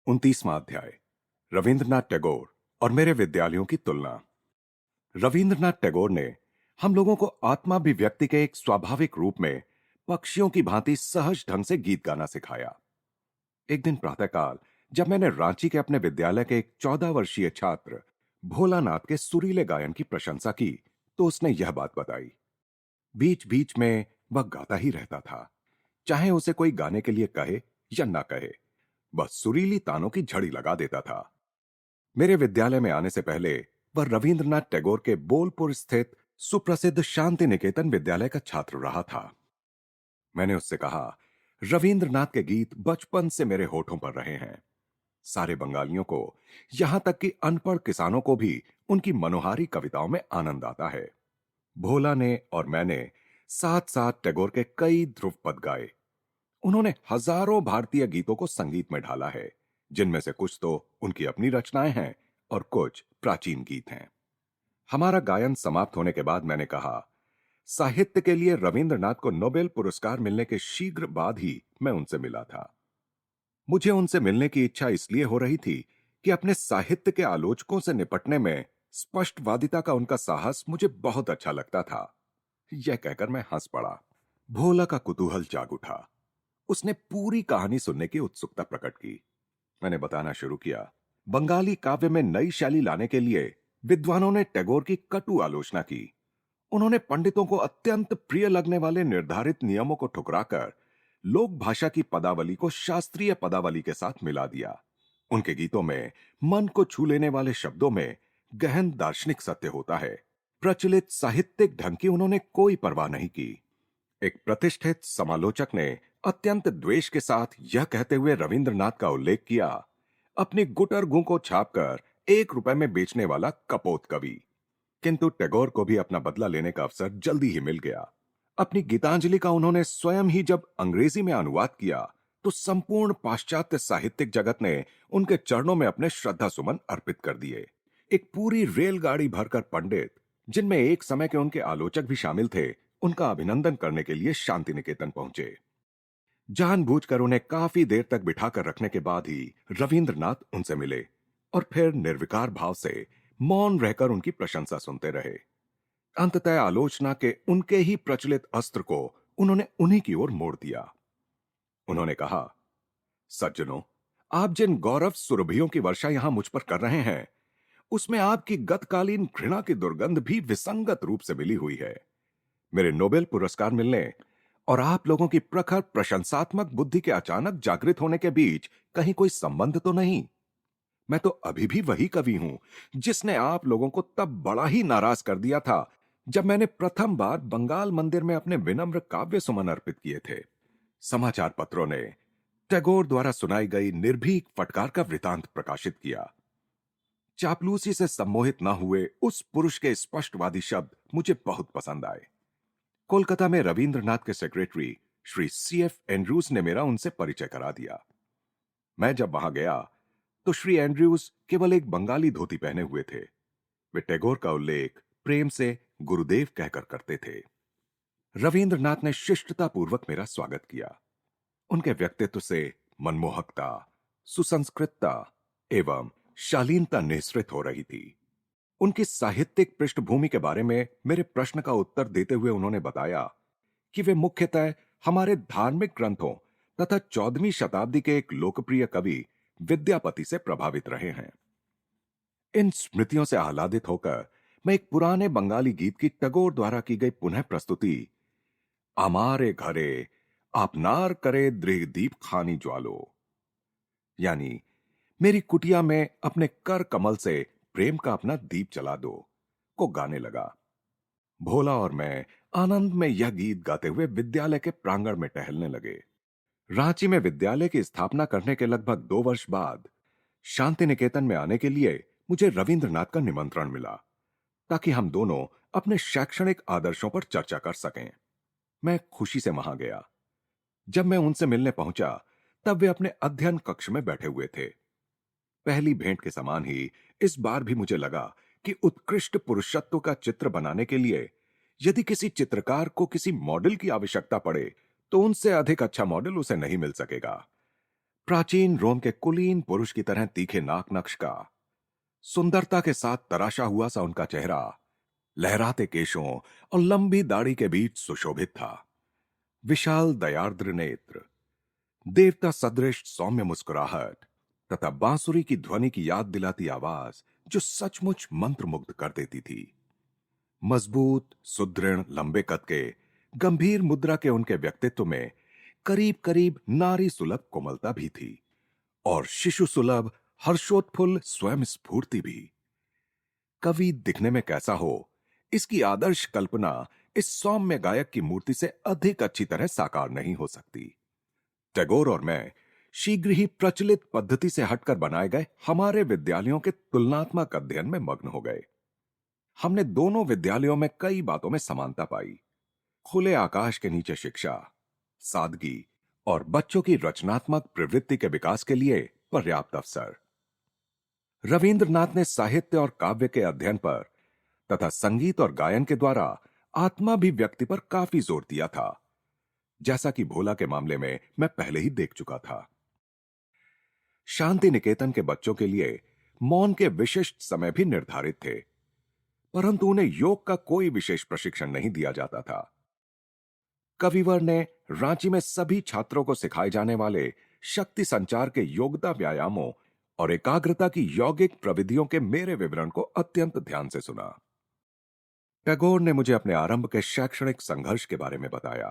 29वां अध्याय। रविंद्रनाथ टैगोर और मेरे विद्यालयों की तुलना। रविंद्रनाथ टैगोर ने हम लोगों को आत्माभिव्यक्ति के एक स्वाभाविक रूप में पक्षियों की भांति सहज ढंग से गीत गाना सिखाया। एक दिन प्रातःकाल जब मैंने रांची के अपने विद्यालय के एक 14 वर्षीय छात्र भोलानाथ के सुरीले गायन की प्रशंसा की तो उसने यह बात बताई। बीच बीच में वह गाता ही रहता था, चाहे उसे कोई गाने के लिए कहे या ना कहे, बस सुरीली तानों की झड़ी लगा देता था। मेरे विद्यालय में आने से पहले वह रविंद्रनाथ टैगोर के बोलपुर स्थित सुप्रसिद्ध शांति निकेतन विद्यालय का छात्र रहा था। मैंने उससे कहा, रविंद्रनाथ के गीत बचपन से मेरे होठों पर रहे हैं। सारे बंगालियों को, यहां तक कि अनपढ़ किसानों को भी उनकी मनोहारी कविताओं में आनंद आता है। भोला ने और मैंने साथ साथ टैगोर के कई ध्रुव पद गाए। उन्होंने हजारों भारतीय गीतों को संगीत में ढाला है, जिनमें से कुछ तो उनकी अपनी रचनाएं हैं और कुछ प्राचीन गीत हैं। हमारा गायन समाप्त होने के बाद मैंने कहा, साहित्य के लिए रविंद्रनाथ को नोबेल पुरस्कार मिलने के शीघ्र बाद ही मैं उनसे मिला था। मुझे उनसे मिलने की इच्छा इसलिए हो रही थी कि अपने साहित्य के आलोचकों से निपटने में स्पष्टवादिता का उनका साहस मुझे बहुत अच्छा लगता था। यह कहकर मैं हंस पड़ा। भोला का कुतूहल जाग उठा। उसने पूरी कहानी सुनने की उत्सुकता प्रकट की। मैंने बताना शुरू किया। बंगाली काव्य में नई शैली लाने के लिए विद्वानों ने टैगोर की कटु आलोचना की। उन्होंने पंडितों को अत्यंत प्रिय लगने वाले निर्धारित नियमों को ठुकराकर लोक भाषा की पदावली को शास्त्रीय पदावली के साथ मिला दिया। उनके गीतों में मन को छू लेने वाले शब्दों में गहन दार्शनिक सत्य होता है। प्रचलित साहित्यिक ढंग की उन्होंने कोई परवाह नहीं की। एक प्रतिष्ठित समालोचक ने अत्यंत द्वेष के साथ यह कहते हुए रविंद्रनाथ का उल्लेख किया, अपनी गुटरगू को छापकर 1 रुपए में बेचने वाला कपोत कवि। किंतु टैगोर को भी अपना बदला लेने का अवसर जल्दी ही मिल गया। अपनी गीतांजलि का उन्होंने स्वयं ही जब अंग्रेजी में अनुवाद किया तो संपूर्ण पाश्चात्य साहित्यिक जगत ने उनके चरणों में अपने श्रद्धा सुमन अर्पित कर दिए। एक पूरी रेलगाड़ी भरकर पंडित, जिनमें एक समय के उनके आलोचक भी शामिल थे, उनका अभिनंदन करने के लिए शांति निकेतन पहुंचे। जानबूझकर उन्हें काफी देर तक बिठाकर रखने के बाद ही रविंद्रनाथ उनसे मिले और फिर निर्विकार भाव से मौन रहकर उनकी प्रशंसा सुनते रहे। अंततः आलोचना के उनके ही प्रचलित अस्त्र को उन्होंने उन्हीं की ओर मोड़ दिया। उन्होंने कहा, सज्जनों, आप जिन गौरव सुरभियों की वर्षा यहां मुझ पर कर रहे हैं, उसमें आपकी गतकालीन घृणा की दुर्गंध भी विसंगत रूप से मिली हुई है। मेरे नोबेल पुरस्कार मिलने और आप लोगों की प्रखर प्रशंसात्मक बुद्धि के अचानक जागृत होने के बीच कहीं कोई संबंध तो नहीं। मैं तो अभी भी वही कवि हूं जिसने आप लोगों को तब बड़ा ही नाराज कर दिया था जब मैंने प्रथम बार बंगाल मंदिर में अपने विनम्र काव्य सुमन अर्पित किए थे। समाचार पत्रों ने टैगोर द्वारा सुनाई गई निर्भीक फटकार का वृतांत प्रकाशित किया। चापलूसी से सम्मोहित न हुए उस पुरुष के स्पष्टवादी शब्द मुझे बहुत पसंद आए। कोलकाता में रविंद्रनाथ के सेक्रेटरी श्री CF एंड्रूज ने मेरा उनसे परिचय करा दिया। मैं जब वहां गया तो श्री एंड्रूज केवल एक बंगाली धोती पहने हुए थे। वे टैगोर का उल्लेख प्रेम से गुरुदेव कहकर करते थे। रविंद्रनाथ ने शिष्टता पूर्वक मेरा स्वागत किया। उनके व्यक्तित्व से मनमोहकता, सुसंस्कृतता एवं शालीनता निःसृत हो रही थी। उनकी साहित्यिक पृष्ठभूमि के बारे में मेरे प्रश्न का उत्तर देते हुए उन्होंने बताया कि वे मुख्यतः हमारे धार्मिक ग्रंथों तथा 14वीं शताब्दी के एक लोकप्रिय कवि विद्यापति से प्रभावित रहे हैं। इन स्मृतियों से आह्लादित होकर मैं एक पुराने बंगाली गीत की टैगोर द्वारा की गई पुनः प्रस्तुति, आमारे घरे आपनार करे दृढ़ दीप खानी ज्वालो, यानी मेरी कुटिया में अपने कर कमल से प्रेम का अपना दीप जला दो, को गाने लगा। भोला और मैं आनंद में यह गीत गाते हुए विद्यालय के प्रांगण में टहलने लगे। रांची में विद्यालय की स्थापना करने के लगभग 2 वर्ष बाद शांति निकेतन में आने के लिए मुझे रविंद्रनाथ का निमंत्रण मिला ताकि हम दोनों अपने शैक्षणिक आदर्शों पर चर्चा कर सकें। मैं खुशी से वहां गया। जब मैं उनसे मिलने पहुंचा तब वे अपने अध्ययन कक्ष में बैठे हुए थे। पहली भेंट के समान ही इस बार भी मुझे लगा कि उत्कृष्ट पुरुषत्व का चित्र बनाने के लिए यदि किसी चित्रकार को किसी मॉडल की आवश्यकता पड़े तो उनसे अधिक अच्छा मॉडल उसे नहीं मिल सकेगा। प्राचीन रोम के कुलीन पुरुष की तरह तीखे नाक नक्श का, सुंदरता के साथ तराशा हुआ सा उनका चेहरा, लहराते केशों और लंबी दाढ़ी के बीच सुशोभित था। विशाल दयार्द्र नेत्र, देवता सदृश सौम्य मुस्कुराहट तथा बांसुरी की ध्वनि की याद दिलाती आवाज जो सचमुच मंत्रमुग्ध कर देती थी। मजबूत, सुदृढ़, लंबे कद के, गंभीर मुद्रा के उनके व्यक्तित्व में करीब करीब नारी सुलभ कोमलता भी थी और शिशु सुलभ हर्षोत्फुल्ल स्वयं स्फूर्ति भी। कवि दिखने में कैसा हो, इसकी आदर्श कल्पना इस सौम्य गायक की मूर्ति से अधिक अच्छी तरह साकार नहीं हो सकती। टैगोर और मैं शीघ्र ही प्रचलित पद्धति से हटकर बनाए गए हमारे विद्यालयों के तुलनात्मक अध्ययन में मग्न हो गए। हमने दोनों विद्यालयों में कई बातों में समानता पाई। खुले आकाश के नीचे शिक्षा, सादगी और बच्चों की रचनात्मक प्रवृत्ति के विकास के लिए पर्याप्त अवसर। रविंद्रनाथ ने साहित्य और काव्य के अध्ययन पर तथा संगीत और गायन के द्वारा आत्माभिव्यक्ति पर काफी जोर दिया था, जैसा कि भोला के मामले में मैं पहले ही देख चुका था। शांति निकेतन के बच्चों के लिए मौन के विशिष्ट समय भी निर्धारित थे, परंतु उन्हें योग का कोई विशेष प्रशिक्षण नहीं दिया जाता था। कविवर ने रांची में सभी छात्रों को सिखाए जाने वाले शक्ति संचार के योगदा व्यायामों और एकाग्रता की यौगिक प्रविधियों के मेरे विवरण को अत्यंत ध्यान से सुना। टैगोर ने मुझे अपने आरंभ के शैक्षणिक संघर्ष के बारे में बताया।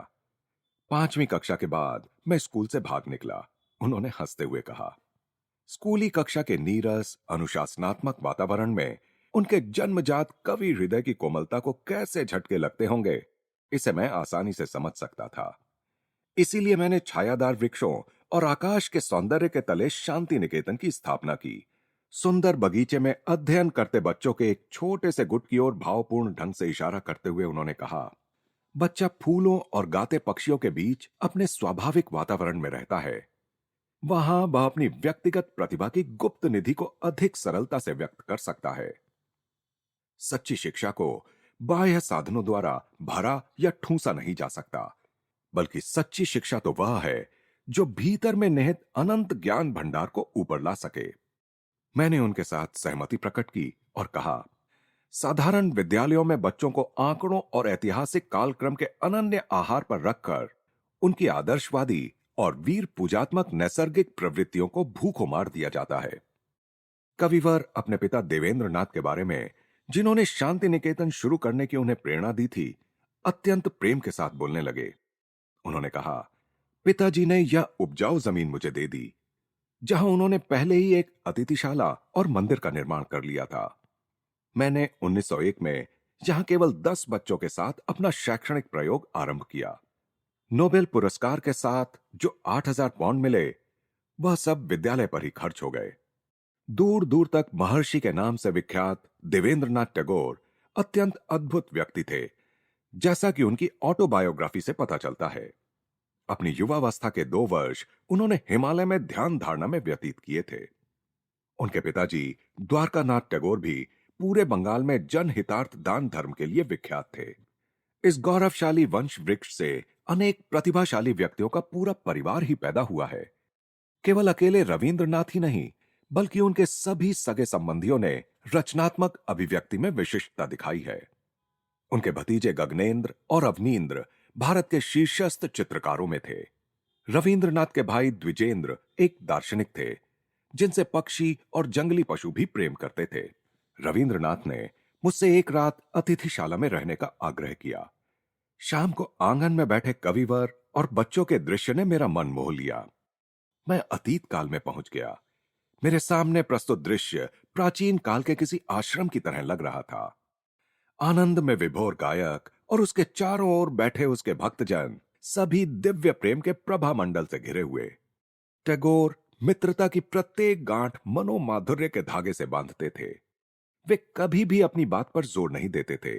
5वीं कक्षा के बाद मैं स्कूल से भाग निकला, उन्होंने हंसते हुए कहा। स्कूली कक्षा के नीरस अनुशासनात्मक वातावरण में उनके जन्मजात कवि हृदय की कोमलता को कैसे झटके लगते होंगे, इसे मैं आसानी से समझ सकता था। इसीलिए मैंने छायादार वृक्षों और आकाश के सौंदर्य के तले शांति निकेतन की स्थापना की। सुंदर बगीचे में अध्ययन करते बच्चों के एक छोटे से गुट की ओर भावपूर्ण ढंग से इशारा करते हुए उन्होंने कहा, बच्चा फूलों और गाते पक्षियों के बीच अपने स्वाभाविक वातावरण में रहता है। वहां वह अपनी व्यक्तिगत प्रतिभा की गुप्त निधि को अधिक सरलता से व्यक्त कर सकता है। सच्ची शिक्षा को बाह्य साधनों द्वारा भरा या ठूंसा नहीं जा सकता, बल्कि सच्ची शिक्षा तो वह है जो भीतर में निहित अनंत ज्ञान भंडार को ऊपर ला सके। मैंने उनके साथ सहमति प्रकट की और कहा, साधारण विद्यालयों में बच्चों को आंकड़ों और ऐतिहासिक कालक्रम के अनन्य आहार पर रखकर उनकी आदर्शवादी और वीर पूजात्मक नैसर्गिक प्रवृत्तियों को भूखों मार दिया जाता है। कविवर अपने पिता देवेंद्रनाथ के बारे में, जिन्होंने शांति निकेतन शुरू करने की उन्हें प्रेरणा दी थी, अत्यंत प्रेम के साथ बोलने लगे। उन्होंने कहा, पिताजी ने यह उपजाऊ जमीन मुझे दे दी, जहां उन्होंने पहले ही एक अतिथिशाला और मंदिर का निर्माण कर लिया था। मैंने 1901 में यहां केवल 10 बच्चों के साथ अपना शैक्षणिक प्रयोग आरंभ किया। नोबेल पुरस्कार के साथ जो 8,000 पाउंड मिले, वह सब विद्यालय पर ही खर्च हो गए। दूर दूर तक महर्षि के नाम से विख्यात देवेंद्रनाथ टैगोर अत्यंत अद्भुत व्यक्ति थे, जैसा कि उनकी ऑटोबायोग्राफी से पता चलता है। अपनी युवावस्था के 2 वर्ष उन्होंने हिमालय में ध्यान धारणा में व्यतीत किए थे। उनके पिताजी द्वारकानाथ टैगोर भी पूरे बंगाल में जनहितार्थ दान धर्म के लिए विख्यात थे। इस गौरवशाली वंश वृक्ष से अनेक प्रतिभाशाली व्यक्तियों का पूरा परिवार ही पैदा हुआ है। केवल अकेले रविंद्रनाथ ही नहीं, बल्कि उनके सभी सगे संबंधियों ने रचनात्मक अभिव्यक्ति में विशिष्टता दिखाई है। उनके भतीजे गगनेंद्र और अवनींद्र भारत के शीर्षस्थ चित्रकारों में थे। रविंद्रनाथ के भाई द्विजेंद्र एक दार्शनिक थे, जिनसे पक्षी और जंगली पशु भी प्रेम करते थे। रविंद्रनाथ ने मुझसे एक रात अतिथिशाला में रहने का आग्रह किया। शाम को आंगन में बैठे कविवर और बच्चों के दृश्य ने मेरा मन मोह लिया। मैं अतीत काल में पहुंच गया। मेरे सामने प्रस्तुत दृश्य प्राचीन काल के किसी आश्रम की तरह लग रहा था। आनंद में विभोर गायक और उसके चारों ओर बैठे उसके भक्तजन सभी दिव्य प्रेम के प्रभा मंडल से घिरे हुए। टैगोर मित्रता की प्रत्येक गांठ मनोमाधुर्य के धागे से बांधते थे। वे कभी भी अपनी बात पर जोर नहीं देते थे,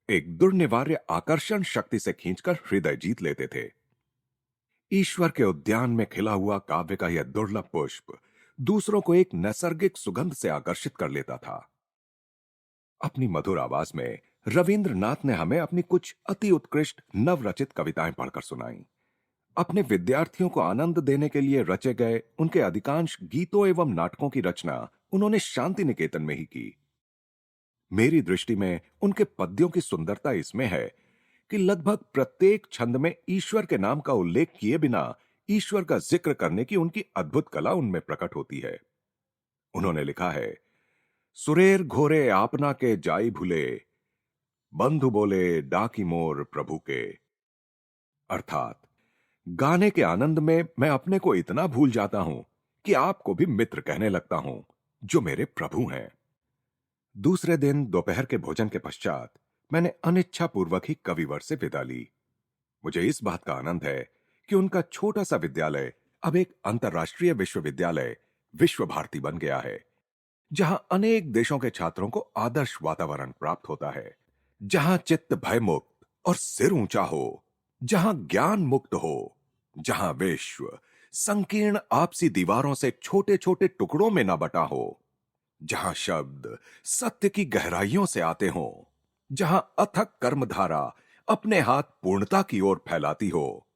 एक दुर्निवार्य आकर्षण शक्ति से खींचकर हृदय जीत लेते थे। ईश्वर के उद्यान में खिला हुआ काव्य का यह दुर्लभ पुष्प दूसरों को एक नैसर्गिक सुगंध से आकर्षित कर लेता था। अपनी मधुर आवाज में रविंद्रनाथ ने हमें अपनी कुछ अति उत्कृष्ट नवरचित कविताएं पढ़कर सुनाई। अपने विद्यार्थियों को आनंद देने के लिए रचे गए उनके अधिकांश गीतों एवं नाटकों की रचना उन्होंने शांति निकेतन में ही की। मेरी दृष्टि में उनके पद्यों की सुंदरता इसमें है कि लगभग प्रत्येक छंद में ईश्वर के नाम का उल्लेख किए बिना ईश्वर का जिक्र करने की उनकी अद्भुत कला उनमें प्रकट होती है। उन्होंने लिखा है, सुरेर घोरे आपना के जाई भूले, बंधु बोले डाकी मोर प्रभु के। अर्थात गाने के आनंद में मैं अपने को इतना भूल जाता हूं कि आपको भी मित्र कहने लगता हूं, जो मेरे प्रभु हैं। दूसरे दिन दोपहर के भोजन के पश्चात मैंने अनिच्छापूर्वक ही कविवर से विदा ली। मुझे इस बात का आनंद है कि उनका छोटा सा विद्यालय अब एक अंतर्राष्ट्रीय विश्वविद्यालय विश्व भारती बन गया है, जहां अनेक देशों के छात्रों को आदर्श वातावरण प्राप्त होता है, जहां चित्त भयमुक्त और सिर ऊंचा हो, जहां ज्ञान मुक्त हो, जहां विश्व संकीर्ण आपसी दीवारों से छोटे छोटे टुकड़ों में न बटा हो, जहां शब्द सत्य की गहराइयों से आते हों, जहां अथक कर्मधारा अपने हाथ पूर्णता की ओर फैलाती हो,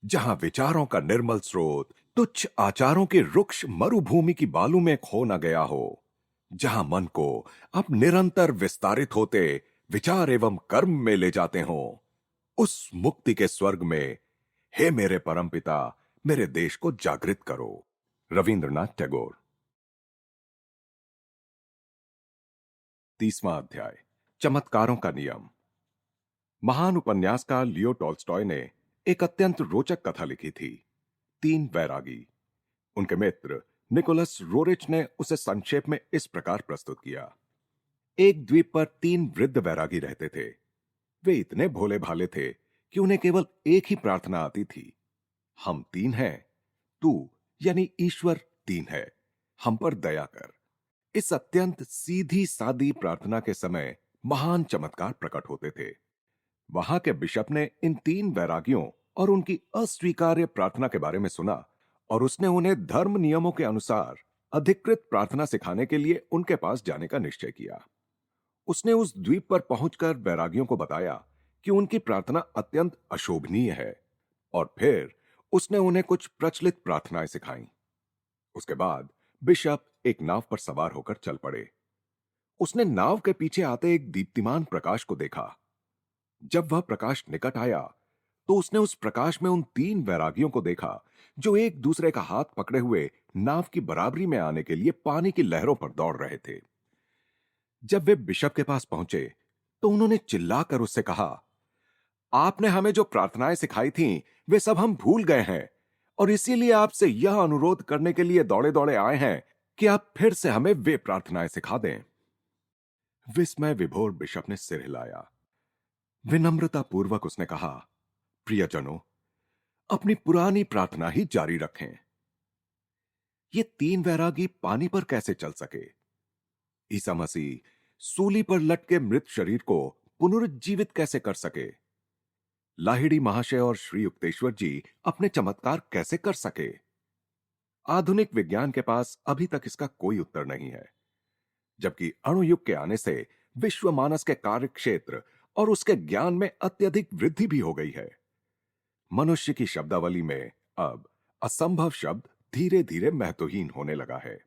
जहां विचारों का निर्मल स्रोत तुच्छ आचारों की रुक्ष मरुभूमि की बालू में खो न गया हो, जहां मन को अब निरंतर विस्तारित होते विचार एवं कर्म में ले जाते हों, उस मुक्ति के स्वर्ग में हे मेरे परमपिता, मेरे देश को जागृत करो। रविंद्रनाथ टैगोर। 30वां अध्याय, चमत्कारों का नियम। महान उपन्यासकार लियो टॉल्स्टॉय ने एक अत्यंत रोचक कथा लिखी थी, तीन वैरागी। उनके मित्र निकोलस रोरिच ने उसे संक्षेप में इस प्रकार प्रस्तुत किया। एक द्वीप पर तीन वृद्ध वैरागी रहते थे। वे इतने भोले भाले थे कि उन्हें केवल एक ही प्रार्थना आती थी, हम तीन हैं, तू यानी ईश्वर तीन है, हम पर दया कर। इस अत्यंत सीधी सादी प्रार्थना के समय महान चमत्कार प्रकट होते थे। वहां के बिशप ने इन तीन वैरागियों और उनकी अस्वीकार्य प्रार्थना के बारे में सुना और उसने उन्हें धर्म नियमों के अनुसार अधिकृत प्रार्थना सिखाने के लिए उनके पास जाने का निश्चय किया। उसने उस द्वीप पर पहुंचकर वैरागियों को बताया कि उनकी प्रार्थना अत्यंत अशोभनीय है, और फिर उसने उन्हें कुछ प्रचलित प्रार्थनाएं सिखाईं। उसके बाद बिशप एक नाव पर सवार होकर चल पड़े। उसने नाव के पीछे आते एक दीप्तिमान प्रकाश को देखा। जब वह प्रकाश निकट आया तो उसने उस प्रकाश में उन तीन वैरागियों को देखा, जो एक दूसरे का हाथ पकड़े हुए नाव की बराबरी में आने के लिए पानी की लहरों पर दौड़ रहे थे। जब वे बिशप के पास पहुंचे तो उन्होंने चिल्लाकर उससे कहा, आपने हमें जो प्रार्थनाएं सिखाई थीं, वे सब हम भूल गए हैं और इसीलिए आपसे यह अनुरोध करने के लिए दौड़े दौड़े आए हैं कि आप फिर से हमें वे प्रार्थनाएं सिखा दें। विस्मय विभोर बिशप ने सिर हिलाया। विनम्रता पूर्वक उसने कहा, प्रियजनों, अपनी पुरानी प्रार्थना ही जारी रखें। ये तीन वैरागी पानी पर कैसे चल सके? ईसा मसीह सूली पर लटके मृत शरीर को पुनरुज्जीवित कैसे कर सके? लाहिड़ी महाशय और श्री युक्तेश्वर जी अपने चमत्कार कैसे कर सके? आधुनिक विज्ञान के पास अभी तक इसका कोई उत्तर नहीं है, जबकि अणुयुग के आने से विश्व मानस के कार्य क्षेत्र और उसके ज्ञान में अत्यधिक वृद्धि भी हो गई है। मनुष्य की शब्दावली में अब असंभव शब्द धीरे धीरे महत्वहीन होने लगा है।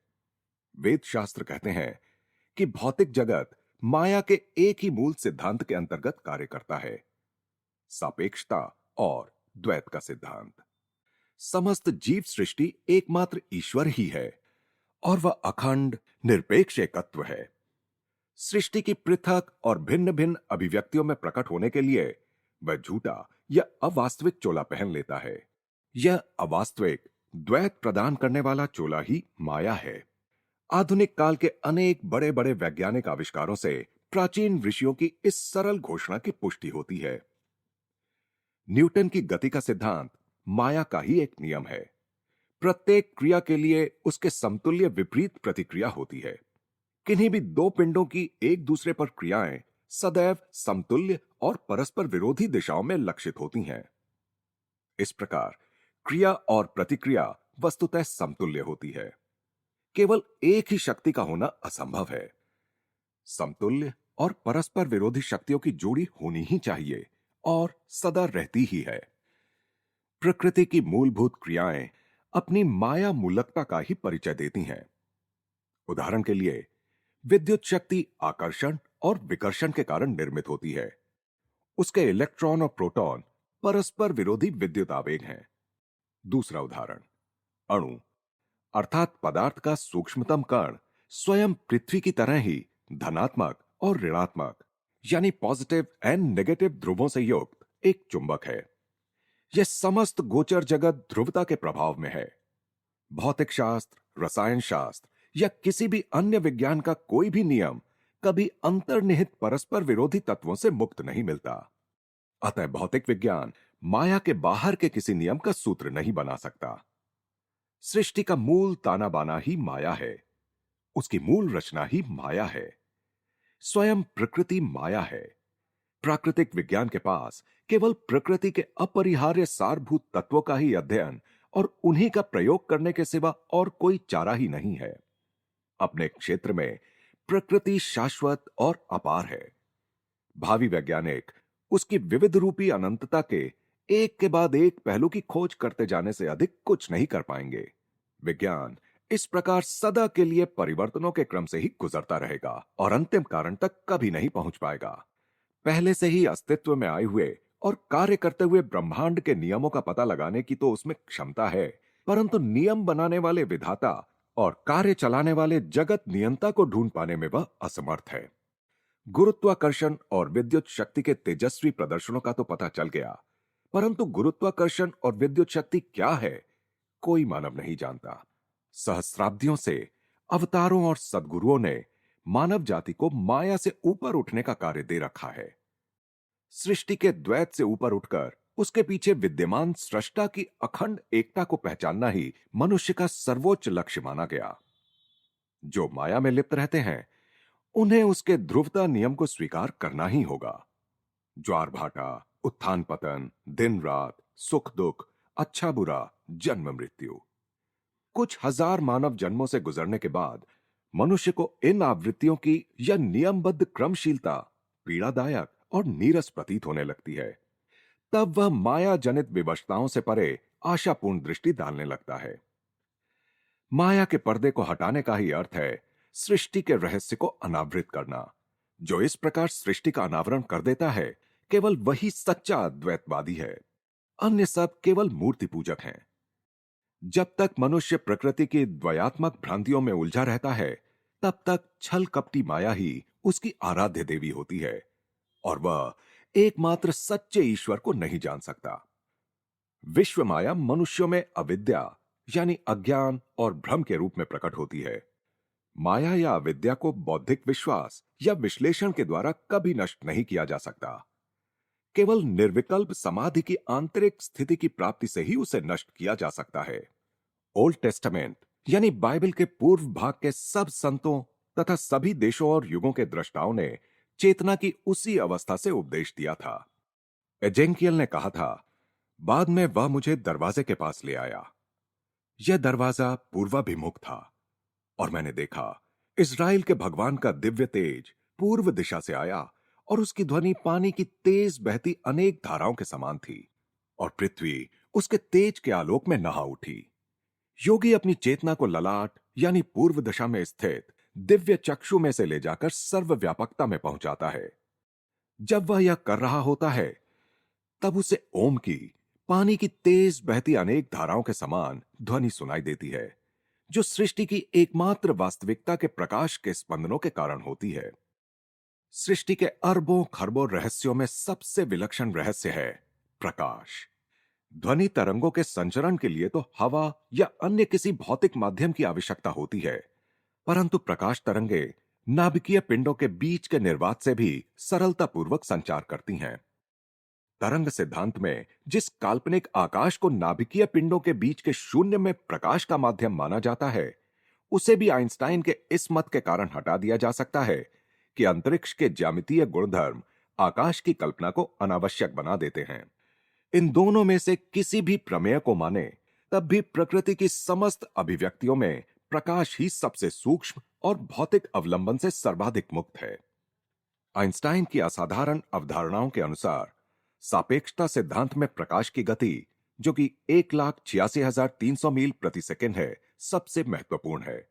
वेद शास्त्र कहते हैं कि भौतिक जगत माया के एक ही मूल सिद्धांत के अंतर्गत कार्य करता है, सापेक्षता और द्वैत का सिद्धांत। समस्त जीव सृष्टि एकमात्र ईश्वर ही है और वह अखंड निरपेक्ष एकत्व है। सृष्टि की पृथक और भिन्न भिन्न अभिव्यक्तियों में प्रकट होने के लिए वह झूठा या अवास्तविक चोला पहन लेता है। यह अवास्तविक द्वैत प्रदान करने वाला चोला ही माया है। आधुनिक काल के अनेक बड़े बड़े वैज्ञानिक आविष्कारों से प्राचीन ऋषियों की इस सरल घोषणा की पुष्टि होती है। न्यूटन की गति का सिद्धांत माया का ही एक नियम है। प्रत्येक क्रिया के लिए उसके समतुल्य विपरीत प्रतिक्रिया होती है। किन्हीं भी दो पिंडों की एक दूसरे पर क्रियाएं सदैव समतुल्य और परस्पर विरोधी दिशाओं में लक्षित होती हैं। इस प्रकार क्रिया और प्रतिक्रिया वस्तुतः समतुल्य होती है। केवल एक ही शक्ति का होना असंभव है। समतुल्य और परस्पर विरोधी शक्तियों की जोड़ी होनी ही चाहिए और सदा रहती ही है। प्रकृति की मूलभूत क्रियाएं अपनी माया मूलकता का ही परिचय देती हैं। उदाहरण के लिए, विद्युत शक्ति आकर्षण और विकर्षण के कारण निर्मित होती है। उसके इलेक्ट्रॉन और प्रोटॉन परस्पर विरोधी विद्युत आवेग हैं। दूसरा उदाहरण, अणु अर्थात पदार्थ का सूक्ष्मतम कण स्वयं पृथ्वी की तरह ही धनात्मक और ऋणात्मक यानी पॉजिटिव एंड नेगेटिव ध्रुवों से युक्त एक चुंबक है। यह समस्त गोचर जगत ध्रुवता के प्रभाव में है। भौतिक शास्त्र, रसायन शास्त्र या किसी भी अन्य विज्ञान का कोई भी नियम कभी अंतर्निहित परस्पर विरोधी तत्वों से मुक्त नहीं मिलता। अतः भौतिक विज्ञान माया के बाहर के किसी नियम का सूत्र नहीं बना सकता। सृष्टि का मूल ताना बाना ही माया है। उसकी मूल रचना ही माया है। स्वयं प्रकृति माया है। प्राकृतिक विज्ञान के पास केवल प्रकृति के अपरिहार्य सारभूत तत्वों का ही अध्ययन और उन्हीं का प्रयोग करने के सिवा और कोई चारा ही नहीं है। अपने क्षेत्र में प्रकृति शाश्वत और अपार है। भावी वैज्ञानिक उसकी विविध रूपी अनंतता के बाद एक पहलू की खोज करते जाने से अधिक कुछ नहीं कर पाएंगे। विज्ञान इस प्रकार सदा के लिए परिवर्तनों के क्रम से ही गुजरता रहेगा और अंतिम कारण तक कभी नहीं पहुंच पाएगा। पहले से ही अस्तित्व में आए हुए और कार्य करते हुए ब्रह्मांड के नियमों का पता लगाने की तो उसमें क्षमता है, परंतु नियम बनाने वाले विधाता और कार्य चलाने वाले जगत नियंता को ढूंढ पाने में वह असमर्थ है। गुरुत्वाकर्षण और विद्युत शक्ति के तेजस्वी प्रदर्शनों का तो पता चल गया, परंतु गुरुत्वाकर्षण और विद्युत शक्ति क्या है, कोई मानव नहीं जानता। सहस्राब्दियों से अवतारों और सद्गुरुओं ने मानव जाति को माया से ऊपर उठने का कार्य दे रखा है। सृष्टि के द्वैत से ऊपर उठकर उसके पीछे विद्यमान सृष्टा की अखंड एकता को पहचानना ही मनुष्य का सर्वोच्च लक्ष्य माना गया। जो माया में लिप्त रहते हैं उन्हें उसके ध्रुवता नियम को स्वीकार करना ही होगा। ज्वार भाटा, उत्थान पतन, दिन रात, सुख दुख, अच्छा बुरा, जन्म मृत्यु, कुछ हजार मानव जन्मों से गुजरने के बाद मनुष्य को इन आवृत्तियों की यह नियमबद्ध क्रमशीलता पीड़ादायक और नीरस प्रतीत होने लगती है। तब वह माया जनित विवशताओं से परे आशापूर्ण दृष्टि डालने लगता है। माया के पर्दे को हटाने का ही अर्थ है सृष्टि के रहस्य को अनावृत करना। जो इस प्रकार सृष्टि का अनावरण कर देता है, केवल वही सच्चा अद्वैतवादी है। अन्य सब केवल मूर्ति पूजक हैं। जब तक मनुष्य प्रकृति की द्वयात्मक भ्रांतियों में उलझा रहता है, तब तक छल कपटी माया ही उसकी आराध्य देवी होती है और वह एकमात्र सच्चे ईश्वर को नहीं जान सकता। विश्व माया मनुष्यों में अविद्या यानी अज्ञान और भ्रम के रूप में प्रकट होती है। माया या अविद्या को बौद्धिक विश्वास या विश्लेषण के द्वारा कभी नष्ट नहीं किया जा सकता। केवल निर्विकल्प समाधि की आंतरिक स्थिति की प्राप्ति से ही उसे नष्ट किया जा सकता है। ओल्ड टेस्टामेंट यानी बाइबल के पूर्व भाग के सब संतों तथा सभी देशों और युगों के दृष्टाओं ने चेतना की उसी अवस्था से उपदेश दिया था। एजेंकियल ने कहा था, बाद में वह मुझे दरवाजे के पास ले आया। यह दरवाजा पूर्वाभिमुख था और मैंने देखा इज़राइल के भगवान का दिव्य तेज पूर्व दिशा से आया और उसकी ध्वनि पानी की तेज बहती अनेक धाराओं के समान थी और पृथ्वी उसके तेज के आलोक में नहा उठी। योगी अपनी चेतना को ललाट यानी पूर्व दिशा में स्थित दिव्य चक्षु में से ले जाकर सर्वव्यापकता में पहुंचाता है। जब वह यह कर रहा होता है, तब उसे ओम की पानी की तेज बहती अनेक धाराओं के समान ध्वनि सुनाई देती है, जो सृष्टि की एकमात्र वास्तविकता के प्रकाश के स्पंदनों के कारण होती है। सृष्टि के अरबों खरबों रहस्यों में सबसे विलक्षण रहस्य है प्रकाश। ध्वनि तरंगों के संचरण के लिए तो हवा या अन्य किसी भौतिक माध्यम की आवश्यकता होती है, परंतु प्रकाश तरंगे नाभिकीय पिंडों के बीच के निर्वात से भी सरलतापूर्वक संचार करती हैं। तरंग सिद्धांत में जिस काल्पनिक आकाश को नाभिकीय पिंडों के बीच के शून्य में प्रकाश का माध्यम माना जाता है, उसे भी आइंस्टाइन के इस मत के कारण हटा दिया जा सकता है कि अंतरिक्ष के ज्यामितीय गुणधर्म आकाश की कल्पना को अनावश्यक बना देते हैं। इन दोनों में से किसी भी प्रमेय को माने, तब भी प्रकृति की समस्त अभिव्यक्तियों में प्रकाश ही सबसे सूक्ष्म और भौतिक अवलंबन से सर्वाधिक मुक्त है। आइंस्टाइन की असाधारण अवधारणाओं के अनुसार सापेक्षता सिद्धांत में प्रकाश की गति जो कि 1,86,300 मील प्रति सेकंड है, सबसे महत्वपूर्ण है।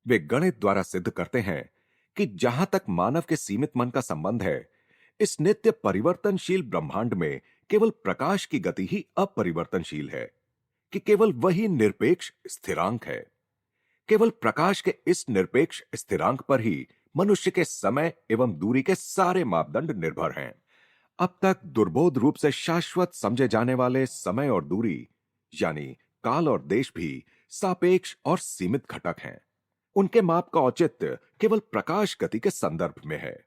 वे गणित द्वारा सिद्ध करते हैं कि जहां तक मानव के सीमित मन का संबंध है, इस नित्य परिवर्तनशील ब्रह्मांड में केवल प्रकाश की गति ही अपरिवर्तनशील है, कि केवल वही निरपेक्ष स्थिरांक है। केवल प्रकाश के इस निरपेक्ष स्थिरांक पर ही मनुष्य के समय एवं दूरी के सारे मापदंड निर्भर हैं। अब तक दुर्बोध रूप से शाश्वत समझे जाने वाले समय और दूरी, यानी काल और देश भी सापेक्ष और सीमित घटक हैं। उनके माप का औचित्य केवल प्रकाश गति के संदर्भ में है।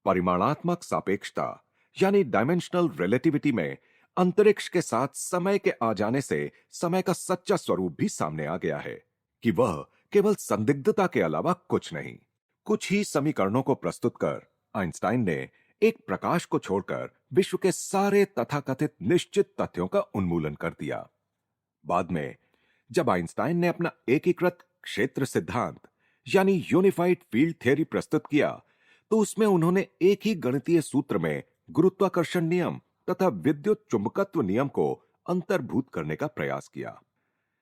परिमाणात्मक सापेक्षता यानी डायमेंशनल रिलेटिविटी में अंतरिक्ष के साथ समय के आ जाने से समय का सच्चा स्वरूप भी सामने आ गया है कि वह केवल संदिग्धता के अलावा कुछ नहीं। कुछ ही समीकरणों को प्रस्तुत कर आइंस्टाइन ने एक प्रकाश को छोड़कर विश्व के सारे तथाकथित निश्चित तथ्यों का उन्मूलन कर दिया। बाद में जब आइंस्टाइन ने अपना एकीकृत क्षेत्र सिद्धांत यानी यूनिफाइड फील्ड थ्योरी प्रस्तुत किया, तो उसमें उन्होंने एक ही गणितीय सूत्र में गुरुत्वाकर्षण नियम तथा विद्युत चुंबकत्व नियम को अंतर्भूत करने का प्रयास किया।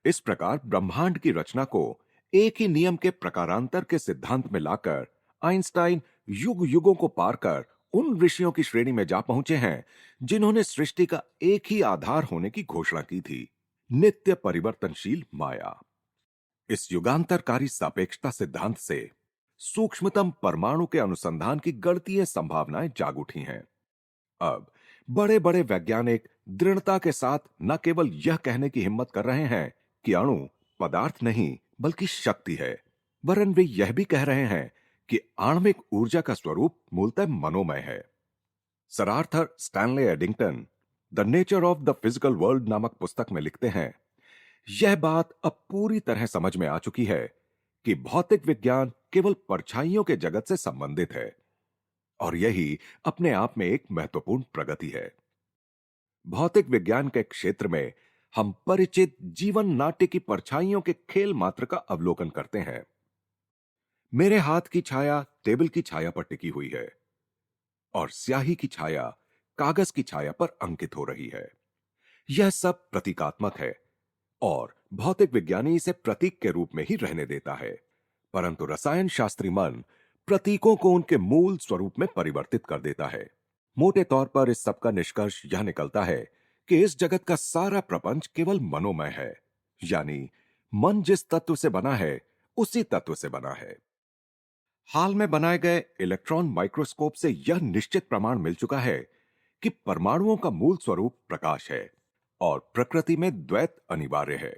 इस प्रकार ब्रह्मांड की रचना को एक ही नियम के प्रकारांतर के सिद्धांत में लाकर आइंस्टाइन युग युगों को पार कर उन ऋषियों की श्रेणी में जा पहुंचे हैं जिन्होंने सृष्टि का एक ही आधार होने की घोषणा की थी, नित्य परिवर्तनशील माया। इस युगांतरकारी सापेक्षता सिद्धांत से सूक्ष्मतम परमाणु के अनुसंधान की गणितीय संभावनाएं जाग उठी हैं। अब बड़े बड़े वैज्ञानिक दृढ़ता के साथ न केवल यह कहने की हिम्मत कर रहे हैं कि अणु पदार्थ नहीं बल्कि शक्ति है, वरन वे यह भी कह रहे हैं कि आणविक ऊर्जा का स्वरूप मूलतः मनोमय है। Sir Arthur Stanley Eddington the nature of the physical world नामक पुस्तक में लिखते हैं, यह बात अब पूरी तरह समझ में आ चुकी है कि भौतिक विज्ञान केवल परछाइयों के जगत से संबंधित है, और यही अपने आप में एक महत्वपूर्ण प्रगति है। भौतिक विज्ञान के क्षेत्र में हम परिचित जीवन नाट्य की परछाइयों के खेल मात्र का अवलोकन करते हैं। मेरे हाथ की छाया टेबल की छाया पर टिकी हुई है और स्याही की छाया कागज की छाया पर अंकित हो रही है। यह सब प्रतीकात्मक है और भौतिक विज्ञानी इसे प्रतीक के रूप में ही रहने देता है, परंतु रसायन शास्त्री मन प्रतीकों को उनके मूल स्वरूप में परिवर्तित कर देता है। मोटे तौर पर इस सब का निष्कर्ष यह निकलता है कि इस जगत का सारा प्रपंच केवल मनोमय है, यानी मन जिस तत्व से बना है उसी तत्व से बना है। हाल में बनाए गए इलेक्ट्रॉन माइक्रोस्कोप से यह निश्चित प्रमाण मिल चुका है कि परमाणुओं का मूल स्वरूप प्रकाश है और प्रकृति में द्वैत अनिवार्य है।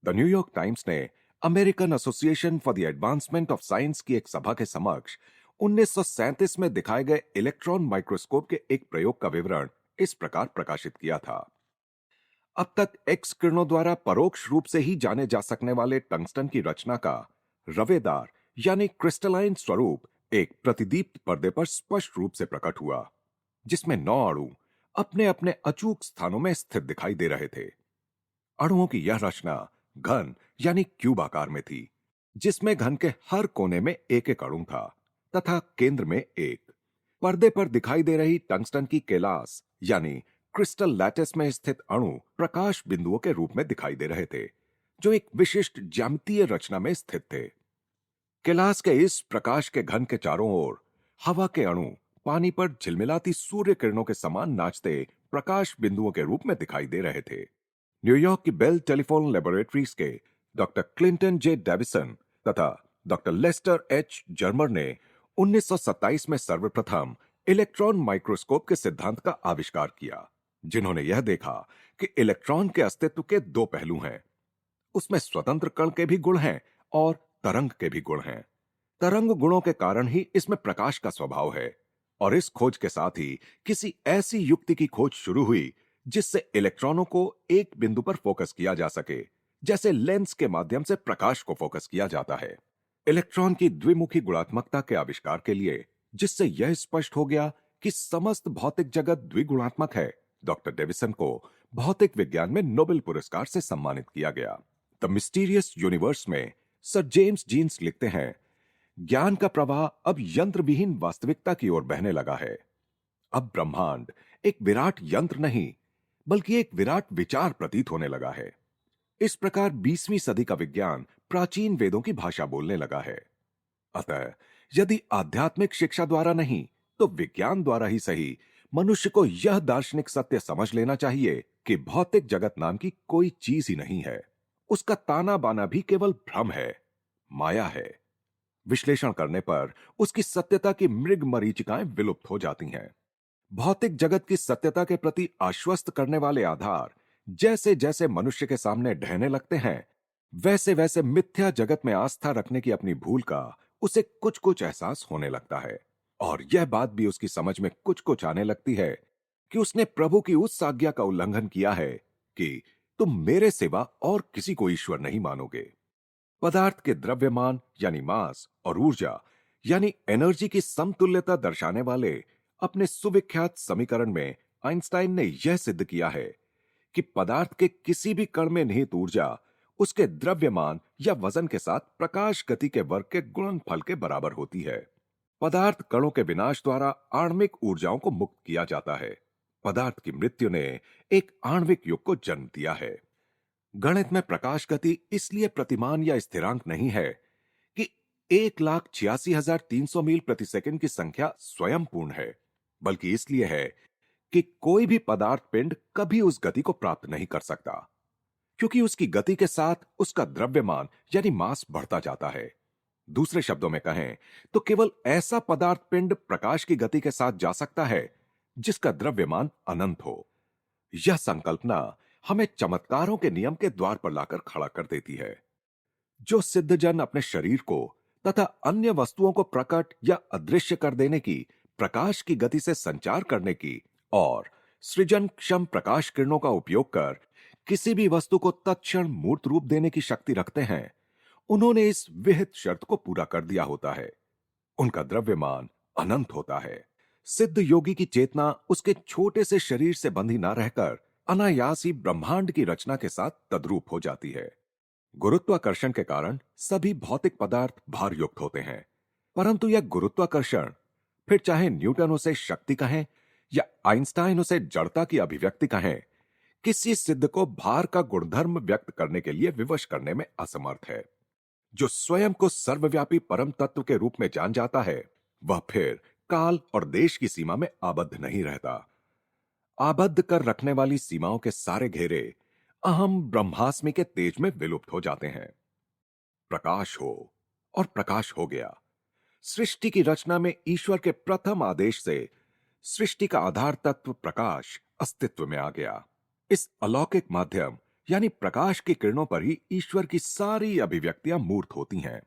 द न्यूयॉर्क टाइम्स ने American association for the advancement of science की एक सभा के समक्ष 1937 में दिखाए गए इलेक्ट्रॉन माइक्रोस्कोप के एक प्रयोग का विवरण इस प्रकार प्रकाशित किया था। अब तक एक्स किरणों द्वारा परोक्ष रूप से ही जाने जा सकने वाले टंगस्टन की रचना का रवेदार यानी क्रिस्टलाइन स्वरूप एक प्रतिदीप्त पर्दे पर स्पष्ट रूप से प्रकट हुआ, जिसमें 9 अणु अपने अपने अचूक स्थानों में स्थित दिखाई दे रहे थे। अणुओं की यह रचना घन यानी क्यूब आकार में थी, जिसमें घन के हर कोने में एक एक अणु था तथा केंद्र में एक। पर्दे पर दिखाई दे रही टंगस्टन की केलास यानी क्रिस्टल लैटिस में स्थित अणु प्रकाश बिंदुओं के रूप में दिखाई दे रहे थे, जो एक विशिष्ट ज्यामितीय रचना में स्थित थे। कैलाश के इस प्रकाश के घन के चारों ओर हवा के अणु पानी पर झिलमिलाती सूर्य किरणों के समान नाचते प्रकाश बिंदुओं के रूप में दिखाई दे रहे थे। न्यूयॉर्क की बेल टेलीफोन लेबोरेटरीज के डॉक्टर क्लिंटन जे डेविसन तथा डॉक्टर लेस्टर एच जर्मर ने 1927 में सर्वप्रथम इलेक्ट्रॉन माइक्रोस्कोप के सिद्धांत का आविष्कार किया, जिन्होंने यह देखा कि इलेक्ट्रॉन के अस्तित्व के 2 पहलू हैं। उसमें स्वतंत्र कण के भी गुण हैं और तरंग के भी गुण हैं। तरंग गुणों के कारण ही इसमें प्रकाश का स्वभाव है, और इस खोज के साथ ही किसी ऐसी युक्ति की खोज शुरू हुई जिससे इलेक्ट्रॉनों को एक बिंदु पर फोकस किया जा सके, जैसे लेंस के माध्यम से प्रकाश को फोकस किया जाता है। इलेक्ट्रॉन की द्विमुखी गुणात्मकता के आविष्कार के लिए, जिससे यह स्पष्ट हो गया कि समस्त भौतिक जगत द्विगुणात्मक है, डॉक्टर डेविसन को भौतिक विज्ञान में नोबेल पुरस्कार से सम्मानित किया गया। द मिस्टीरियस यूनिवर्स में सर जेम्स जीन्स लिखते हैं, ज्ञान का प्रवाह अब यंत्र विहीन वास्तविकता की ओर बहने लगा है। अब ब्रह्मांड एक विराट यंत्र नहीं बल्कि एक विराट विचार प्रतीत होने लगा है। इस प्रकार 20वीं सदी का विज्ञान प्राचीन वेदों की भाषा बोलने लगा है। अतः यदि आध्यात्मिक शिक्षा द्वारा नहीं तो विज्ञान द्वारा ही सही, मनुष्य को यह दार्शनिक सत्य समझ लेना चाहिए कि भौतिक जगत नाम की कोई चीज ही नहीं है। उसका ताना बाना भी केवल भ्रम है, माया है। विश्लेषण करने पर उसकी सत्यता की मृग मरीचिकाएं विलुप्त हो जाती हैं। भौतिक जगत की सत्यता के प्रति आश्वस्त करने वाले आधार जैसे जैसे मनुष्य के सामने ढहने लगते हैं, वैसे वैसे मिथ्या जगत में आस्था रखने की अपनी भूल का उसे कुछ कुछ एहसास होने लगता है। और यह बात भी उसकी समझ में कुछ कुछ आने लगती है कि उसने प्रभु की उस आज्ञा का उल्लंघन किया है कि तुम मेरे सिवा और किसी को ईश्वर नहीं मानोगे। पदार्थ के द्रव्यमान यानी मास और ऊर्जा यानी एनर्जी की समतुल्यता दर्शाने वाले अपने सुविख्यात समीकरण में आइंस्टाइन ने यह सिद्ध किया है कि पदार्थ के किसी भी कण में निहित ऊर्जा उसके द्रव्यमान या वजन के साथ प्रकाश गति के वर्ग के गुणनफल के बराबर होती है। पदार्थ कणों के विनाश द्वारा आणविक ऊर्जाओं को मुक्त किया जाता है। पदार्थ की मृत्यु ने एक आणविक युग को जन्म दिया है। गणित में प्रकाश गति इसलिए प्रतिमान या स्थिरांक नहीं है कि 1,86,300 मील प्रति सेकंड की संख्या स्वयं पूर्ण है, बल्कि इसलिए है कि कोई भी पदार्थ पिंड कभी उस गति को प्राप्त नहीं कर सकता, क्योंकि उसकी गति के साथ उसका द्रव्यमान यानी मास बढ़ता जाता है। दूसरे शब्दों में कहें तो केवल ऐसा पदार्थ पिंड प्रकाश की गति के साथ जा सकता है जिसका द्रव्यमान अनंत हो। यह संकल्पना हमें चमत्कारों के नियम के द्वार पर लाकर खड़ा कर देती है। जो सिद्धजन अपने शरीर को तथा अन्य वस्तुओं को प्रकट या अदृश्य कर देने की, प्रकाश की गति से संचार करने की और सृजन क्षम प्रकाश किरणों का उपयोग कर किसी भी वस्तु को तत्क्षण मूर्त रूप देने की शक्ति रखते हैं, उन्होंने इस विहित शर्त को पूरा कर दिया होता है। उनका द्रव्यमान अनंत होता है। सिद्ध योगी की चेतना उसके छोटे से शरीर से बंधी ना रहकर अनायास ही ब्रह्मांड की रचना के साथ तद्रूप हो जाती है। गुरुत्वाकर्षण के कारण सभी भौतिक पदार्थ भार युक्त होते हैं, परंतु यह गुरुत्वाकर्षण, फिर चाहे न्यूटन उसे शक्ति कहें या आइंस्टाइन उसे जड़ता की अभिव्यक्ति कहें, किसी सिद्ध को भार का गुणधर्म व्यक्त करने के लिए विवश करने में असमर्थ है। जो स्वयं को सर्वव्यापी परम तत्व के रूप में जान जाता है, वह फिर काल और देश की सीमा में आबद्ध नहीं रहता। आबद्ध कर रखने वाली सीमाओं के सारे घेरे अहम ब्रह्मास्मि के तेज में विलुप्त हो जाते हैं। प्रकाश हो और प्रकाश हो गया। सृष्टि की रचना में ईश्वर के प्रथम आदेश से सृष्टि का आधार तत्व प्रकाश अस्तित्व में आ गया। इस अलौकिक माध्यम यानी प्रकाश की किरणों पर ही ईश्वर की सारी अभिव्यक्तियां मूर्त होती हैं।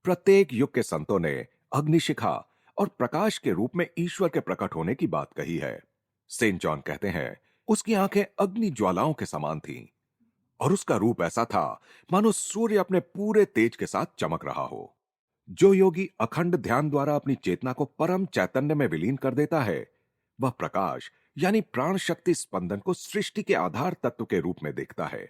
प्रत्येक युग के संतों ने अग्निशिखा और प्रकाश के रूप में ईश्वर के प्रकट होने की बात कही है। सेंट जॉन कहते हैं, उसकी आंखें अग्नि ज्वालाओं के समान थीं और उसका रूप ऐसा था मानो सूर्य अपने पूरे तेज के साथ चमक रहा हो। जो योगी अखंड ध्यान द्वारा अपनी चेतना को परम चैतन्य में विलीन कर देता है, वह प्रकाश यानी प्राण शक्ति स्पंदन को सृष्टि के आधार तत्व के रूप में देखता है।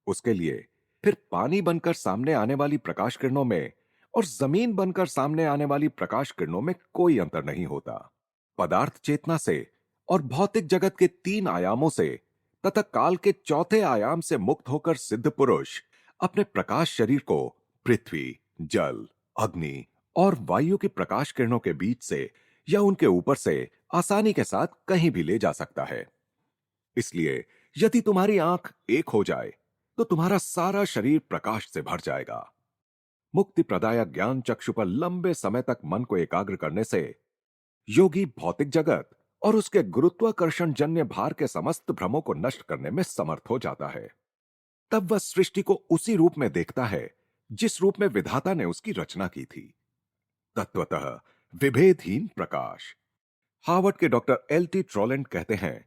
उसके लिए फिर पानी बनकर सामने आने वाली प्रकाश किरणों में और जमीन बनकर सामने आने वाली प्रकाश किरणों में कोई अंतर नहीं होता। पदार्थ चेतना से और भौतिक जगत के 3 आयामों से तथा काल के चौथे आयाम से मुक्त होकर सिद्ध पुरुष अपने प्रकाश शरीर को पृथ्वी, जल, अग्नि और वायु की प्रकाश किरणों के बीच से या उनके ऊपर से आसानी के साथ कहीं भी ले जा सकता है। इसलिए यदि तुम्हारी आंख एक हो जाए तो तुम्हारा सारा शरीर प्रकाश से भर जाएगा। मुक्ति प्रदायक ज्ञान चक्षु पर लंबे समय तक मन को एकाग्र करने से योगी भौतिक जगत और उसके गुरुत्वाकर्षण जन्य भार के समस्त भ्रमों को नष्ट करने में समर्थ हो जाता है। तब वह सृष्टि को उसी रूप में देखता है जिस रूप में विधाता ने उसकी रचना की थी, तत्वतः विभेदहीन प्रकाश। हार्वर्ड के डॉक्टर L.T. ट्रोलैंड कहते हैं,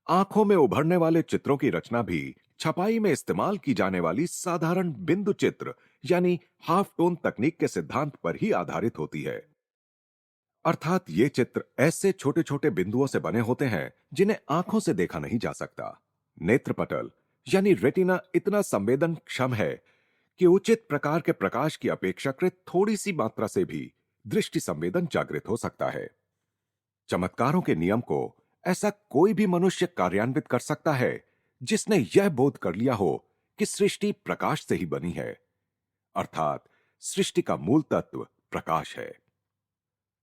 आंखों में उभरने वाले चित्रों की रचना भी छपाई में इस्तेमाल की जाने वाली साधारण बिंदु चित्र यानी हाफ टोन तकनीक के सिद्धांत पर ही आधारित होती है। अर्थात ये चित्र ऐसे छोटे छोटे बिंदुओं से बने होते हैं जिन्हें आंखों से देखा नहीं जा सकता। नेत्रपटल यानी रेटिना इतना संवेदनक्षम है कि उचित प्रकार के प्रकाश की अपेक्षाकृत थोड़ी सी मात्रा से भी दृष्टि संवेदन जागृत हो सकता है। चमत्कारों के नियम को ऐसा कोई भी मनुष्य कार्यान्वित कर सकता है जिसने यह बोध कर लिया हो कि सृष्टि प्रकाश से ही बनी है, अर्थात सृष्टि का मूल तत्व प्रकाश है।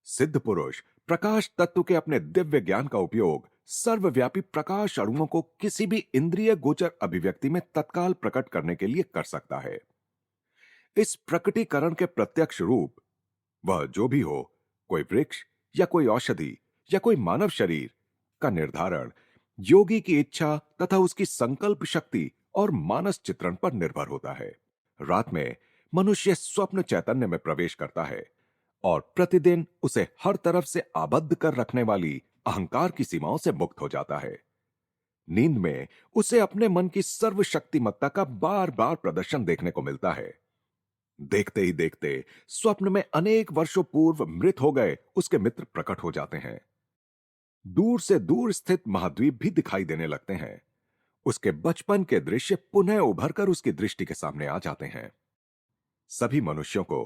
सिद्ध पुरुष प्रकाश तत्व के अपने दिव्य ज्ञान का उपयोग सर्वव्यापी प्रकाश अणुओं को किसी भी इंद्रिय गोचर अभिव्यक्ति में तत्काल प्रकट करने के लिए कर सकता है। इस प्रकटीकरण के प्रत्यक्ष रूप, वह जो भी हो, कोई वृक्ष या कोई औषधि या कोई मानव शरीर, का निर्धारण योगी की इच्छा तथा उसकी संकल्प शक्ति और मानस चित्रण पर निर्भर होता है। रात में मनुष्य स्वप्न चैतन्य में प्रवेश करता है और प्रतिदिन उसे हर तरफ से आबद्ध कर रखने वाली अहंकार की सीमाओं से मुक्त हो जाता है। नींद में उसे अपने मन की सर्वशक्तिमत्ता का बार बार प्रदर्शन देखने को मिलता है। देखते ही देखते स्वप्न में अनेक वर्षों पूर्व मृत हो गए उसके मित्र प्रकट हो जाते हैं। दूर से दूर स्थित महाद्वीप भी दिखाई देने लगते हैं। उसके बचपन के दृश्य पुनः उभरकर उसकी दृष्टि के सामने आ जाते हैं। सभी मनुष्यों को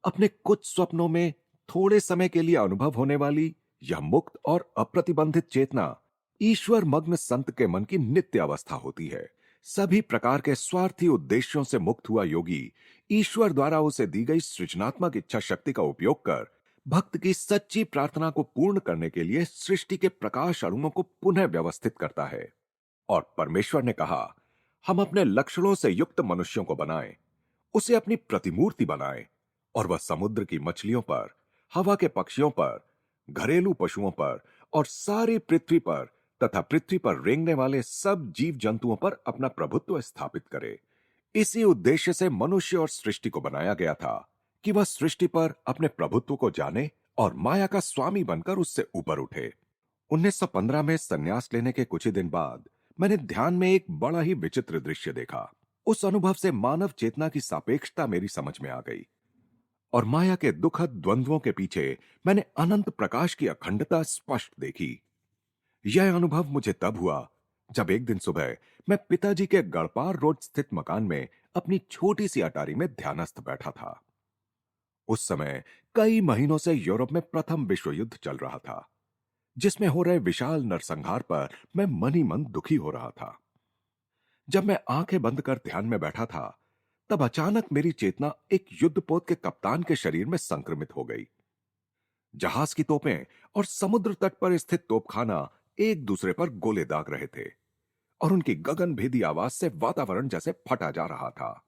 अपने कुछ स्वप्नों में थोड़े समय के लिए अनुभव होने वाली यह मुक्त और अप्रतिबंधित चेतना ईश्वर मग्न संत के मन की नित्य अवस्था होती है। सभी प्रकार के स्वार्थी उद्देश्यों से मुक्त हुआ योगी ईश्वर द्वारा उसे दी गई सृजनात्मक इच्छा शक्ति का उपयोग कर भक्त की सच्ची प्रार्थना को पूर्ण करने के लिए सृष्टि के प्रकाश अणुओं को पुनः व्यवस्थित करता है। और परमेश्वर ने कहा, हम अपने लक्षणों से युक्त मनुष्यों को बनाएं, उसे अपनी प्रतिमूर्ति बनाएं, और वह समुद्र की मछलियों पर, हवा के पक्षियों पर, घरेलू पशुओं पर और सारी पृथ्वी पर तथा पृथ्वी पर रेंगने वाले सब जीव जंतुओं पर अपना प्रभुत्व स्थापित करे। इसी उद्देश्य से मनुष्य और सृष्टि को बनाया गया था कि वह सृष्टि पर अपने प्रभुत्व को जाने और माया का स्वामी बनकर उससे ऊपर उठे। 1915 में संन्यास लेने के कुछ ही दिन बाद मैंने ध्यान में एक बड़ा ही विचित्र दृश्य देखा। उस अनुभव से मानव चेतना की सापेक्षता मेरी समझ में आ गई और माया के दुखद द्वंद्वों के पीछे मैंने अनंत प्रकाश की अखंडता स्पष्ट देखी। यह अनुभव मुझे तब हुआ जब एक दिन सुबह मैं पिताजी के गढ़पार रोड स्थित मकान में अपनी छोटी सी अटारी में ध्यानस्थ बैठा था। उस समय कई महीनों से यूरोप में प्रथम विश्व युद्ध चल रहा था, जिसमें हो रहे विशाल नरसंहार पर मैं मन ही मन दुखी हो रहा था। जब मैं आंखें बंद कर ध्यान में बैठा था, तब अचानक मेरी चेतना एक युद्धपोत के कप्तान के शरीर में संक्रमित हो गई। जहाज की तोपें और समुद्र तट पर स्थित तोपखाना एक दूसरे पर गोले दाग रहे थे और उनकी गगनभेदी आवाज से वातावरण जैसे फटा जा रहा था।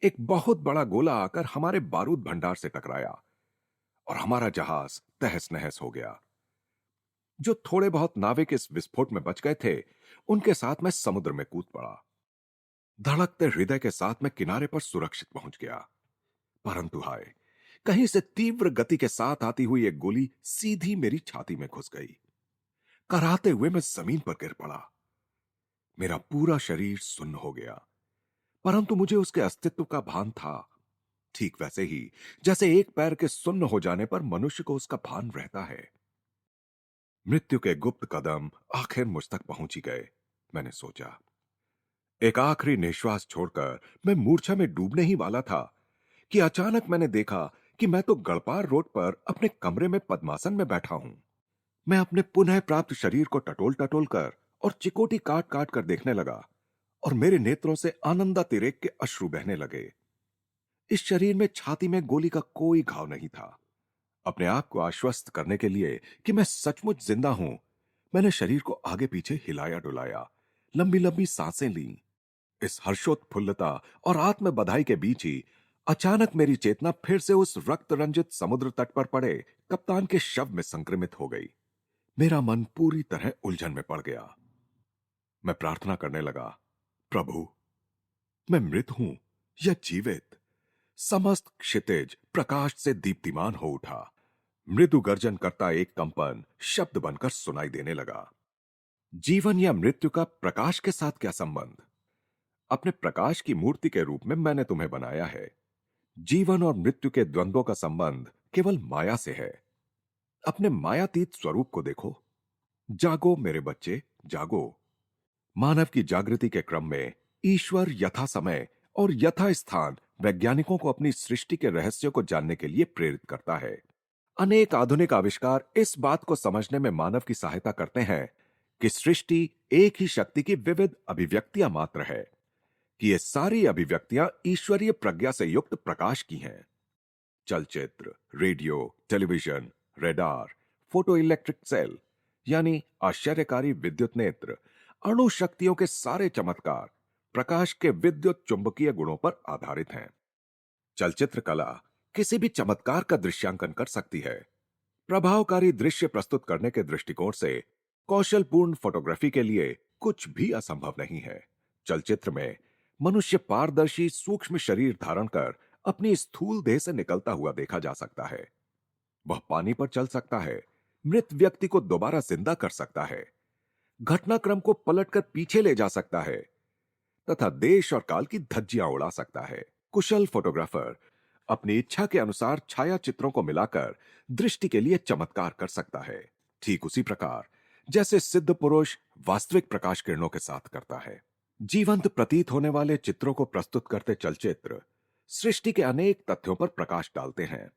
एक बहुत बड़ा गोला आकर हमारे बारूद भंडार से टकराया और हमारा जहाज तहस नहस हो गया। जो थोड़े बहुत नाविक इस विस्फोट में बच गए थे, उनके साथ मैं समुद्र में कूद पड़ा। धड़कते हृदय के साथ मैं किनारे पर सुरक्षित पहुंच गया, परंतु हाय, कहीं से तीव्र गति के साथ आती हुई एक गोली सीधी मेरी छाती में घुस गई। कराहते हुए मैं जमीन पर गिर पड़ा। मेरा पूरा शरीर सुन्न हो गया, परंतु मुझे उसके अस्तित्व का भान था, ठीक वैसे ही जैसे एक पैर के सुन्न हो जाने पर मनुष्य को उसका भान रहता है। मृत्यु के गुप्त कदम आखिर मुझ तक पहुंच ही गए, मैंने सोचा। एक आखिरी निश्वास छोड़कर मैं मूर्छा में डूबने ही वाला था कि अचानक मैंने देखा कि मैं तो गढ़पार रोड पर अपने कमरे में पद्मासन में बैठा हूं। मैं अपने पुनः प्राप्त शरीर को टटोल टटोल कर और चिकोटी काट काट कर देखने लगा और मेरे नेत्रों से आनंदातिरेक के अश्रु बहने लगे। इस शरीर में छाती में गोली का कोई घाव नहीं था। अपने आप को आश्वस्त करने के लिए कि मैं सचमुच जिंदा हूं, मैंने शरीर को आगे पीछे हिलाया डुलाया, लंबी लंबी सांसें लीं। इस हर्षोत्फुल्लता और आत्म बधाई के बीच ही अचानक मेरी चेतना फिर से उस रक्त रंजित समुद्र तट पर पड़े कप्तान के शव में संक्रमित हो गई। मेरा मन पूरी तरह उलझन में पड़ गया। मैं प्रार्थना करने लगा, प्रभु, मैं मृत हूं या जीवित? समस्त क्षितिज प्रकाश से दीप्तिमान हो उठा। मृदु गर्जन करता एक कंपन शब्द बनकर सुनाई देने लगा। जीवन या मृत्यु का प्रकाश के साथ क्या संबंध? अपने प्रकाश की मूर्ति के रूप में मैंने तुम्हें बनाया है। जीवन और मृत्यु के द्वंद्वों का संबंध केवल माया से है। अपने मायातीत स्वरूप को देखो। जागो मेरे बच्चे, जागो। मानव की जागृति के क्रम में ईश्वर यथा समय और यथा स्थान वैज्ञानिकों को अपनी सृष्टि के रहस्यों को जानने के लिए प्रेरित करता है। अनेक आधुनिक आविष्कार इस बात को समझने में मानव की सहायता करते हैं कि सृष्टि एक ही शक्ति की विविध अभिव्यक्तियां मात्र है, कि ये सारी अभिव्यक्तियां ईश्वरीय प्रज्ञा से युक्त प्रकाश की हैं। चलचित्र, radio, television, radar, photo electric cell यानी आश्चर्यकारी विद्युत नेत्र, अणु शक्तियों के सारे चमत्कार प्रकाश के विद्युत चुंबकीय गुणों पर आधारित हैं। चलचित्र कला किसी भी चमत्कार का दृश्यांकन कर सकती है। प्रभावकारी दृश्य प्रस्तुत करने के दृष्टिकोण से कौशलपूर्ण फोटोग्राफी के लिए कुछ भी असंभव नहीं है। चलचित्र में मनुष्य पारदर्शी सूक्ष्म शरीर धारण कर अपनी स्थूल देह से निकलता हुआ देखा जा सकता है। वह पानी पर चल सकता है, मृत व्यक्ति को दोबारा जिंदा कर सकता है, घटनाक्रम को पलटकर पीछे ले जा सकता है तथा देश और काल की धज्जियां उड़ा सकता है। कुशल फोटोग्राफर अपनी इच्छा के अनुसार छाया चित्रों को मिलाकर दृष्टि के लिए चमत्कार कर सकता है, ठीक उसी प्रकार जैसे सिद्ध पुरुष वास्तविक प्रकाश किरणों के साथ करता है। जीवंत प्रतीत होने वाले चित्रों को प्रस्तुत करते चलचित्र सृष्टि के अनेक तथ्यों पर प्रकाश डालते हैं।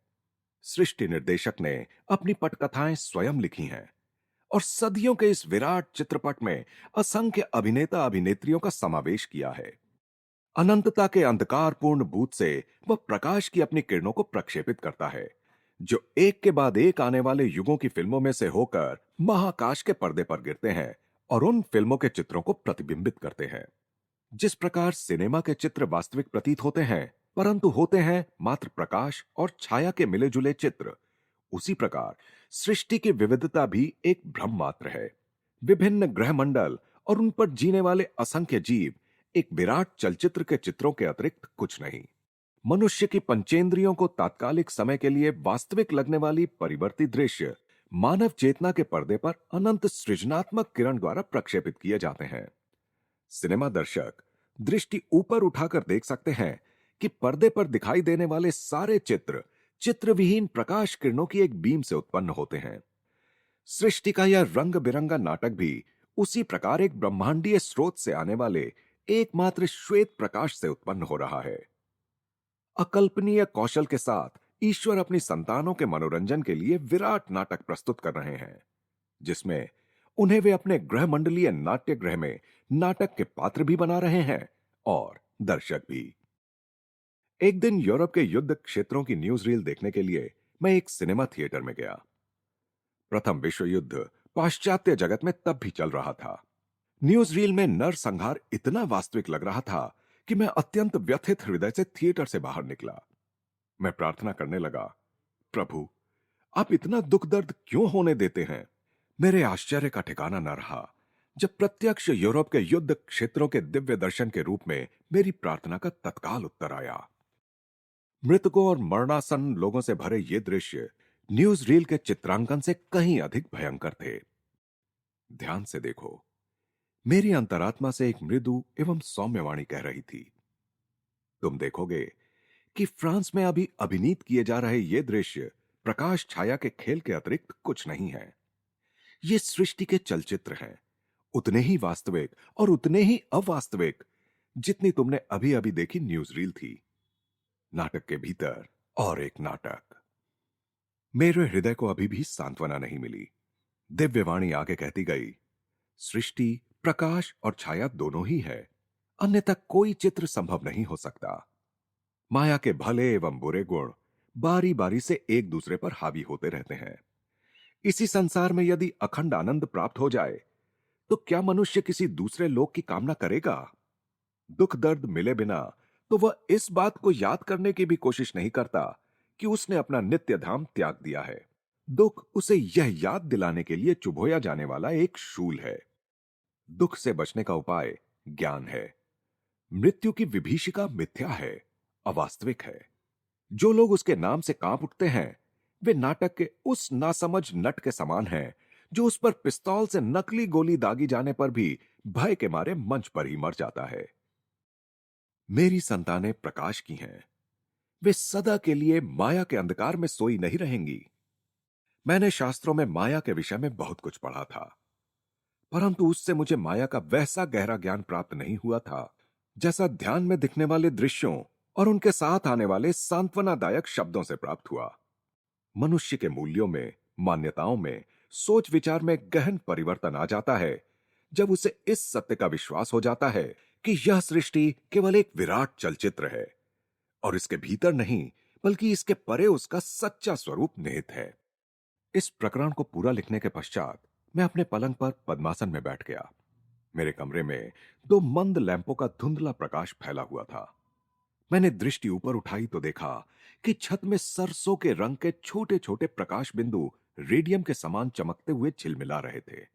सृष्टि निर्देशक ने अपनी पटकथाएं स्वयं लिखी हैं और सदियों के इस विराट चित्रपट में असंख्य अभिनेता अभिनेत्रियों का समावेश किया है। अनंतता के अंधकारपूर्ण भूत से वह प्रकाश की अपनी किरणों को प्रक्षेपित करता है, जो एक के बाद एक आने वाले युगों की फिल्मों में से होकर महाकाश के पर्दे पर गिरते हैं और उन फिल्मों के चित्रों को प्रतिबिंबित करते हैं। जिस प्रकार सिनेमा के चित्र वास्तविक प्रतीत होते हैं, परंतु होते हैं मात्र प्रकाश और छाया के मिले जुले चित्र, उसी प्रकार सृष्टि की विविधता भी एक भ्रम मात्र है। विभिन्न ग्रह मंडल और उन पर जीने वाले असंख्य जीव एक विराट चलचित्र के चित्रों के अतिरिक्त कुछ नहीं। मनुष्य की पंचेंद्रियों को तात्कालिक समय के लिए वास्तविक लगने वाली परिवर्तित दृश्य मानव चेतना के पर्दे पर अनंत सृजनात्मक किरण द्वारा प्रक्षेपित किए जाते हैं। सिनेमा दर्शक दृष्टि ऊपर उठाकर देख सकते हैं कि पर्दे पर दिखाई देने वाले सारे चित्र चित्रविहीन प्रकाश किरणों की एक बीम से उत्पन्न होते हैं। सृष्टि का यह रंग बिरंगा नाटक भी उसी प्रकार एक ब्रह्मांडीय स्रोत से आने वाले एकमात्र श्वेत प्रकाश से उत्पन्न हो रहा है। अकल्पनीय कौशल के साथ ईश्वर अपनी संतानों के मनोरंजन के लिए विराट नाटक प्रस्तुत कर रहे हैं, जिसमें उन्हें वे अपने ग्रह मंडलीय नाट्य गृह में नाटक के पात्र भी बना रहे हैं और दर्शक भी। एक दिन यूरोप के युद्ध क्षेत्रों की न्यूज रील देखने के लिए मैं एक सिनेमा थिएटर में गया। प्रथम विश्व युद्ध पाश्चात्य जगत में तब भी चल रहा था। न्यूज रील में नरसंहार इतना वास्तविक लग रहा था कि मैं अत्यंत व्यथित हृदय से थिएटर से बाहर निकला। मैं प्रार्थना करने लगा, प्रभु, आप इतना दुख दर्द क्यों होने देते हैं? मेरे आश्चर्य का ठिकाना न रहा जब प्रत्यक्ष यूरोप के युद्ध क्षेत्रों के दिव्य दर्शन के रूप में मेरी प्रार्थना का तत्काल उत्तर आया। मृतकों और मरणासन्न लोगों से भरे ये दृश्य न्यूज रील के चित्रांकन से कहीं अधिक भयंकर थे। ध्यान से देखो, मेरी अंतरात्मा से एक मृदु एवं सौम्य वाणी कह रही थी, तुम देखोगे कि फ्रांस में अभी अभिनीत किए जा रहे ये दृश्य प्रकाश छाया के खेल के अतिरिक्त कुछ नहीं है। ये सृष्टि के चलचित्र हैं, उतने ही वास्तविक और उतने ही अवास्तविक जितनी तुमने अभी अभी देखी न्यूज रील थी। नाटक के भीतर और एक नाटक। मेरे हृदय को अभी भी सांत्वना नहीं मिली। दिव्यवाणी आगे कहती गई, सृष्टि प्रकाश और छाया दोनों ही है, अन्यथा कोई चित्र संभव नहीं हो सकता। माया के भले एवं बुरे गुण बारी बारी से एक दूसरे पर हावी होते रहते हैं। इसी संसार में यदि अखंड आनंद प्राप्त हो जाए तो क्या मनुष्य किसी दूसरे लोक की कामना करेगा? दुख दर्द मिले बिना तो वह इस बात को याद करने की भी कोशिश नहीं करता कि उसने अपना नित्य धाम त्याग दिया है। दुख उसे यह याद दिलाने के लिए चुभोया जाने वाला एक शूल है। दुख से बचने का उपाय ज्ञान है। मृत्यु की विभीषिका मिथ्या है, अवास्तविक है। जो लोग उसके नाम से कांप उठते हैं वे नाटक के उस नासमझ नट के समान हैं जो उस पर पिस्तौल से नकली गोली दागी जाने पर भी भय के मारे मंच पर ही मर जाता है। मेरी संतानें प्रकाश की हैं, वे सदा के लिए माया के अंधकार में सोई नहीं रहेंगी। मैंने शास्त्रों में माया के विषय में बहुत कुछ पढ़ा था, परंतु उससे मुझे माया का वैसा गहरा ज्ञान प्राप्त नहीं हुआ था जैसा ध्यान में दिखने वाले दृश्यों और उनके साथ आने वाले सांत्वनादायक शब्दों से प्राप्त हुआ। मनुष्य के मूल्यों में, मान्यताओं में, सोच विचार में गहन परिवर्तन आ जाता है जब उसे इस सत्य का विश्वास हो जाता है कि यह सृष्टि केवल एक विराट चलचित्र है और इसके भीतर नहीं बल्कि इसके परे उसका सच्चा स्वरूप निहित है। इस प्रकरण को पूरा लिखने के पश्चात मैं अपने पलंग पर पद्मासन में बैठ गया। मेरे कमरे में दो मंद लैंपों का धुंधला प्रकाश फैला हुआ था। मैंने दृष्टि ऊपर उठाई तो देखा कि छत में सरसों के रंग के छोटे छोटे प्रकाश बिंदु रेडियम के समान चमकते हुए झिलमिला रहे थे।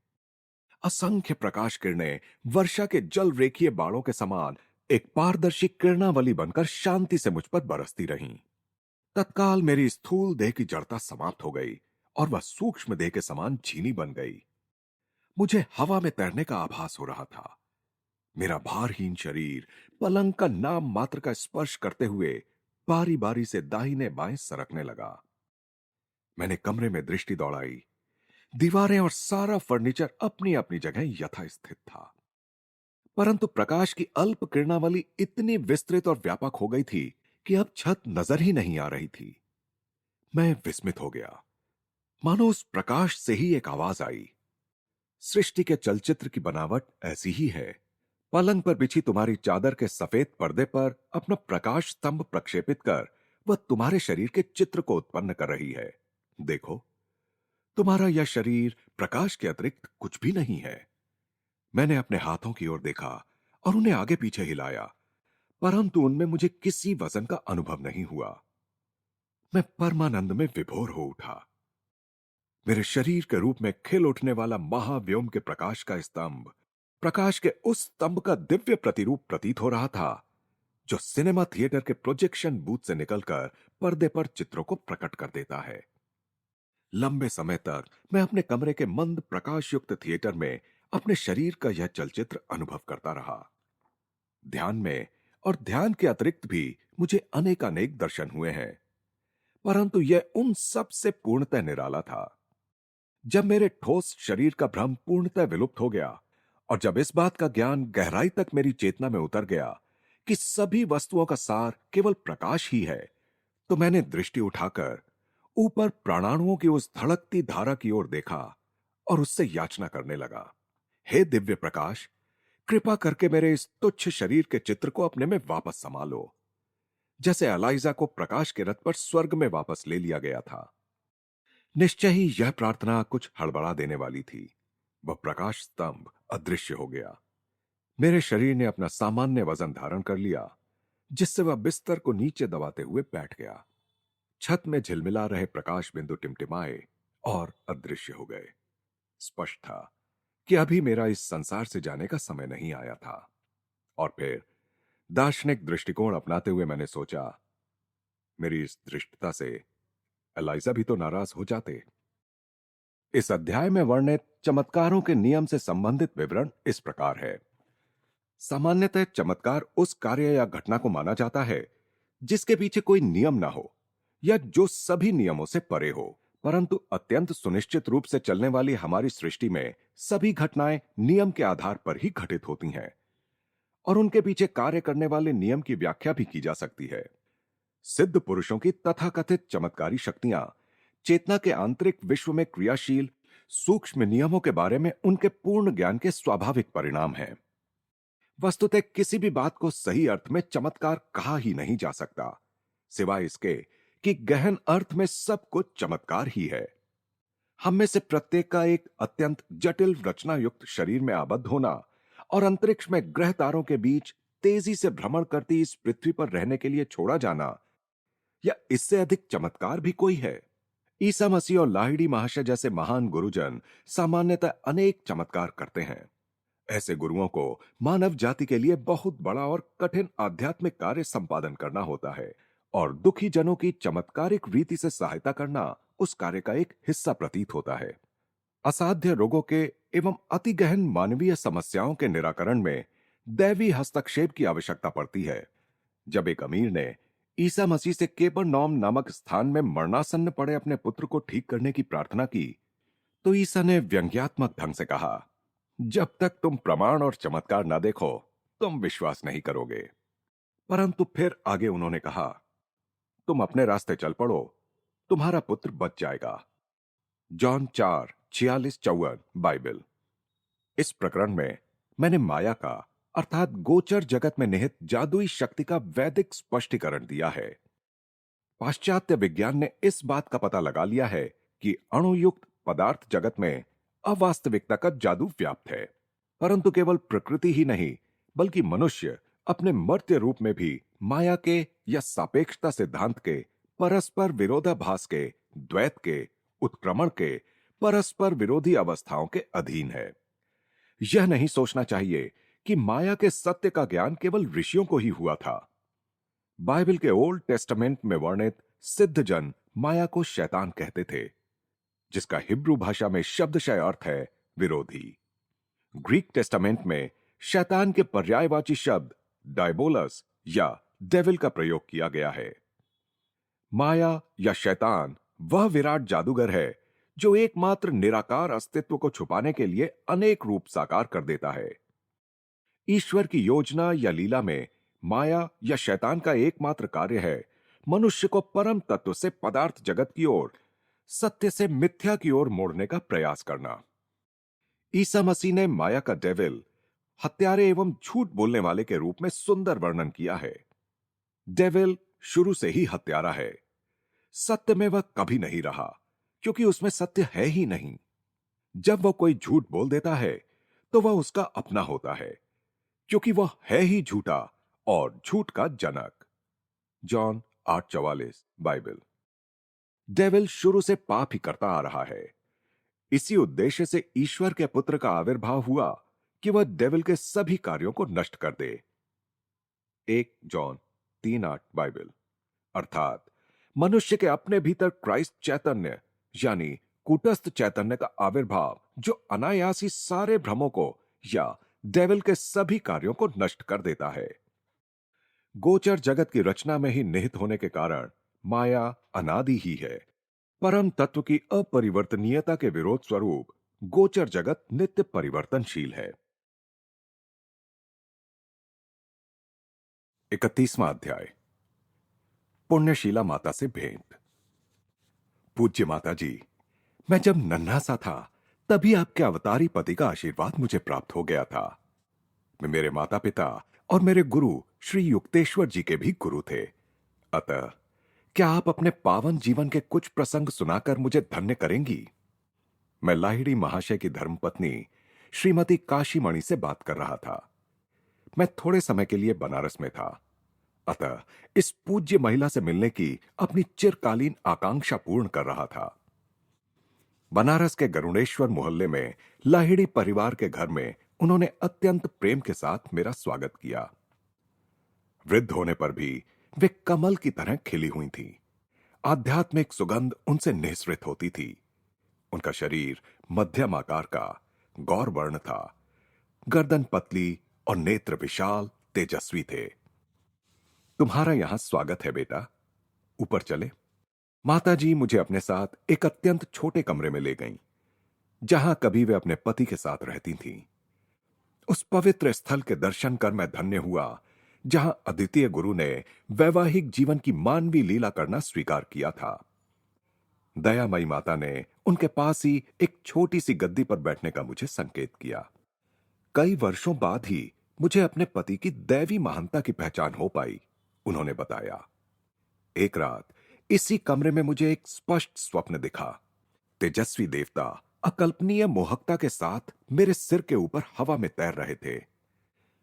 असंख्य प्रकाश किरणें वर्षा के जल रेखीय बाड़ों के समान एक पारदर्शी किरणावली बनकर शांति से मुझ पर बरसती रहीं। तत्काल मेरी स्थूल देह की जड़ता समाप्त हो गई और वह सूक्ष्म देह के समान झीनी बन गई। मुझे हवा में तैरने का आभास हो रहा था। मेरा भारहीन शरीर पलंग का नाम मात्र का स्पर्श करते हुए बारी बारी से दाहिने बाएं सरकने लगा। मैंने कमरे में दृष्टि दौड़ाई। दीवारें और सारा फर्नीचर अपनी अपनी जगह यथास्थित था, परंतु प्रकाश की अल्प किरणावली इतनी विस्तृत और व्यापक हो गई थी कि अब छत नजर ही नहीं आ रही थी। मैं विस्मित हो गया, मानो उस प्रकाश से ही एक आवाज आई, सृष्टि के चलचित्र की बनावट ऐसी ही है। पलंग पर बिछी तुम्हारी चादर के सफेद पर्दे पर अपना प्रकाश स्तंभ प्रक्षेपित कर वह तुम्हारे शरीर के चित्र को उत्पन्न कर रही है। देखो, तुम्हारा यह शरीर प्रकाश के अतिरिक्त कुछ भी नहीं है। मैंने अपने हाथों की ओर देखा और उन्हें आगे पीछे हिलाया, परंतु उनमें मुझे किसी वजन का अनुभव नहीं हुआ। मैं परमानंद में विभोर हो उठा। मेरे शरीर के रूप में खिल उठने वाला महाव्योम के प्रकाश का स्तंभ प्रकाश के उस स्तंभ का दिव्य प्रतिरूप प्रतीत हो रहा था जो सिनेमा थिएटर के प्रोजेक्शन बूथ से निकलकर पर्दे पर चित्रों को प्रकट कर देता है। लंबे समय तक मैं अपने कमरे के मंद प्रकाश युक्त थिएटर में अपने शरीर का यह चलचित्र अनुभव करता रहा। ध्यान में और ध्यान के अतिरिक्त भी मुझे अनेकानेक दर्शन हुए हैं, परंतु यह उन सब से पूर्णतः निराला था। जब मेरे ठोस शरीर का भ्रम पूर्णतः विलुप्त हो गया और जब इस बात का ज्ञान गहराई तक मेरी चेतना में उतर गया कि सभी वस्तुओं का सार केवल प्रकाश ही है, तो मैंने दृष्टि उठाकर ऊपर प्राणाणुओं की उस धड़कती धारा की ओर देखा और उससे याचना करने लगा, हे दिव्य प्रकाश, कृपा करके मेरे इस तुच्छ शरीर के चित्र को अपने में वापस समा लो, जैसे एलाइजा को प्रकाश के रथ पर स्वर्ग में वापस ले लिया गया था। निश्चय ही यह प्रार्थना कुछ हड़बड़ा देने वाली थी। वह प्रकाश स्तंभ अदृश्य हो गया। मेरे शरीर ने अपना सामान्य वजन धारण कर लिया, जिससे वह बिस्तर को नीचे दबाते हुए बैठ गया। छत में झिलमिला रहे प्रकाश बिंदु टिमटिमाए और अदृश्य हो गए। स्पष्ट था कि अभी मेरा इस संसार से जाने का समय नहीं आया था। और फिर दार्शनिक दृष्टिकोण अपनाते हुए मैंने सोचा, मेरी इस दृष्टता से एलाइजा भी तो नाराज हो जाते। इस अध्याय में वर्णित चमत्कारों के नियम से संबंधित विवरण इस प्रकार है। सामान्यतः चमत्कार उस कार्य या घटना को माना जाता है जिसके पीछे कोई नियम ना हो या जो सभी नियमों से परे हो, परंतु अत्यंत सुनिश्चित रूप से चलने वाली हमारी सृष्टि में सभी घटनाएं नियम के आधार पर ही घटित होती हैं और उनके पीछे कार्य करने वाले नियम की व्याख्या भी की जा सकती है। सिद्ध पुरुषों की तथाकथित चमत्कारी शक्तियां चेतना के आंतरिक विश्व में क्रियाशील सूक्ष्म नियमों के बारे में उनके पूर्ण ज्ञान के स्वाभाविक परिणाम हैं। वस्तुतः किसी भी बात को सही अर्थ में चमत्कार कहा ही नहीं जा सकता, सिवाय इसके कि गहन अर्थ में सब कुछ चमत्कार ही है। हम में से प्रत्येक का एक अत्यंत जटिल रचना युक्त शरीर में आबद्ध होना और अंतरिक्ष में ग्रह तारों के बीच तेजी से भ्रमण करती इस पृथ्वी पर रहने के लिए छोड़ा जाना, या इससे अधिक चमत्कार भी कोई है? ईसा मसीह और लाहिड़ी महाशय जैसे महान गुरुजन सामान्यतः अनेक चमत्कार करते हैं। ऐसे गुरुओं को मानव जाति के लिए बहुत बड़ा और कठिन आध्यात्मिक कार्य संपादन करना होता है और दुखी जनों की चमत्कारिक रीति से सहायता करना उस कार्य का एक हिस्सा प्रतीत होता है। असाध्य रोगों के एवं अति गहन मानवीय समस्याओं के निराकरण में दैवी हस्तक्षेप की आवश्यकता पड़ती है। जब एक अमीर ने ईसा मसीह से केपरनौम नामक स्थान में मरणासन्न पड़े अपने पुत्र को ठीक करने की प्रार्थना की, तो ईसा ने व्यंग्यात्मक ढंग से कहा, जब तक तुम प्रमाण और चमत्कार न देखो तुम विश्वास नहीं करोगे। परंतु फिर आगे उन्होंने कहा, तुम अपने रास्ते चल पड़ो, तुम्हारा पुत्र बच जाएगा। John 4:46-54 Bible. इस प्रकरण में मैंने माया का अर्थात गोचर जगत में निहित जादुई शक्ति का वैदिक स्पष्टीकरण दिया है। पाश्चात्य विज्ञान ने इस बात का पता लगा लिया है कि अणुयुक्त पदार्थ जगत में अवास्तविकता का जादू व्याप्त है, परंतु केवल प्रकृति ही नहीं बल्कि मनुष्य अपने मर्त्य रूप में भी माया के या सापेक्षता सिद्धांत के परस्पर विरोधाभास के, द्वैत के, उत्क्रमण के, परस्पर विरोधी अवस्थाओं के अधीन है। यह नहीं सोचना चाहिए कि माया के सत्य का ज्ञान केवल ऋषियों को ही हुआ था। बाइबल के ओल्ड टेस्टामेंट में वर्णित सिद्ध जन माया को शैतान कहते थे, जिसका हिब्रू भाषा में शब्दशः अर्थ है विरोधी। ग्रीक टेस्टामेंट में शैतान के पर्यायवाची शब्द डायबोलस या डेविल का प्रयोग किया गया है। माया या शैतान वह विराट जादूगर है जो एकमात्र निराकार अस्तित्व को छुपाने के लिए अनेक रूप साकार कर देता है। ईश्वर की योजना या लीला में माया या शैतान का एकमात्र कार्य है मनुष्य को परम तत्व से पदार्थ जगत की ओर, सत्य से मिथ्या की ओर मोड़ने का प्रयास करना। ईसा मसीह ने माया का डेविल, हत्यारे एवं झूठ बोलने वाले के रूप में सुंदर वर्णन किया है। डेविल शुरू से ही हत्यारा है। सत्य में वह कभी नहीं रहा क्योंकि उसमें सत्य है ही नहीं। जब वह कोई झूठ बोल देता है तो वह उसका अपना होता है क्योंकि वह है ही झूठा और झूठ का जनक। John 8:44 Bible. डेविल शुरू से पाप ही करता आ रहा है। इसी उद्देश्य से ईश्वर के पुत्र का आविर्भाव हुआ कि वह डेविल के सभी कार्यों को नष्ट कर दे। 1 जॉन 3:8 बाइबल। अर्थात मनुष्य के अपने भीतर क्राइस्ट चैतन्य यानी कूटस्थ चैतन्य का आविर्भाव जो अनायासी सारे भ्रमों को या डेविल के सभी कार्यों को नष्ट कर देता है। गोचर जगत की रचना में ही निहित होने के कारण माया अनादि ही है। परम तत्व की अपरिवर्तनीयता के विरोध स्वरूप गोचर जगत नित्य परिवर्तनशील है। 31वां अध्याय। पुण्यशीला माता से भेंट। पूज्य माता जी, मैं जब नन्हा सा था तभी आपके अवतारी पति का आशीर्वाद मुझे प्राप्त हो गया था। वे मेरे माता पिता और मेरे गुरु श्री युक्तेश्वर जी के भी गुरु थे। अतः क्या आप अपने पावन जीवन के कुछ प्रसंग सुनाकर मुझे धन्य करेंगी? मैं लाहिड़ी महाशय की धर्मपत्नी श्रीमती काशीमणि से बात कर रहा था। मैं थोड़े समय के लिए बनारस में था, अतः इस पूज्य महिला से मिलने की अपनी चिरकालीन आकांक्षा पूर्ण कर रहा था। बनारस के गरुड़ेश्वर मोहल्ले में लाहिड़ी परिवार के घर में उन्होंने अत्यंत प्रेम के साथ मेरा स्वागत किया। वृद्ध होने पर भी वे कमल की तरह खिली हुई थीं। आध्यात्मिक सुगंध उनसे निःसृत होती थी। उनका शरीर मध्यम आकार का, गौर वर्ण था। गर्दन पतली और नेत्र विशाल तेजस्वी थे। तुम्हारा यहां स्वागत है बेटा, ऊपर चले। माताजी मुझे अपने साथ एक अत्यंत छोटे कमरे में ले गईं, जहां कभी वे अपने पति के साथ रहती थीं। उस पवित्र स्थल के दर्शन कर मैं धन्य हुआ जहां अद्वितीय गुरु ने वैवाहिक जीवन की मानवीय लीला करना स्वीकार किया था। दयामयी माता ने उनके पास ही एक छोटी सी गद्दी पर बैठने का मुझे संकेत किया। कई वर्षों बाद ही मुझे अपने पति की दैवी महानता की पहचान हो पाई, उन्होंने बताया। एक रात इसी कमरे में मुझे एक स्पष्ट स्वप्न दिखा। तेजस्वी देवता अकल्पनीय मोहकता के साथ मेरे सिर के ऊपर हवा में तैर रहे थे।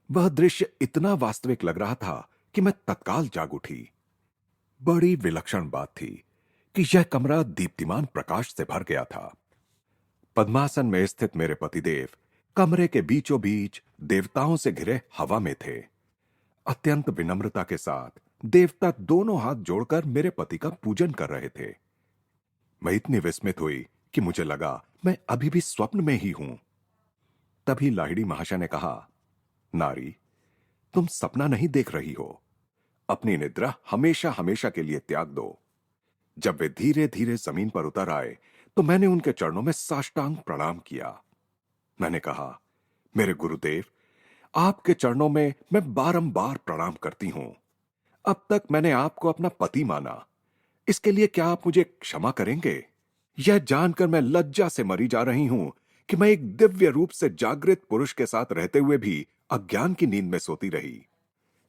वह दृश्य इतना वास्तविक लग रहा था कि मैं तत्काल जाग उठी। बड़ी विलक्षण बात थी कि यह कमरा दीप्तिमान प्रकाश से भर गया था। पद्मासन में स्थित मेरे पतिदेव कमरे के बीचों बीच देवताओं से घिरे हवा में थे। अत्यंत विनम्रता के साथ देवता दोनों हाथ जोड़कर मेरे पति का पूजन कर रहे थे। मैं इतनी विस्मित हुई कि मुझे लगा मैं अभी भी स्वप्न में ही हूं। तभी लाहिड़ी महाशय ने कहा, नारी, तुम सपना नहीं देख रही हो। अपनी निद्रा हमेशा हमेशा के लिए त्याग दो। जब वे धीरे धीरे जमीन पर उतर आए तो मैंने उनके चरणों में साष्टांग प्रणाम किया। मैंने कहा, मेरे गुरुदेव, आपके चरणों में मैं बारंबार प्रणाम करती हूं। अब तक मैंने आपको अपना पति माना, इसके लिए क्या आप मुझे क्षमा करेंगे? यह जानकर मैं लज्जा से मरी जा रही हूं कि मैं एक दिव्य रूप से जागृत पुरुष के साथ रहते हुए भी अज्ञान की नींद में सोती रही।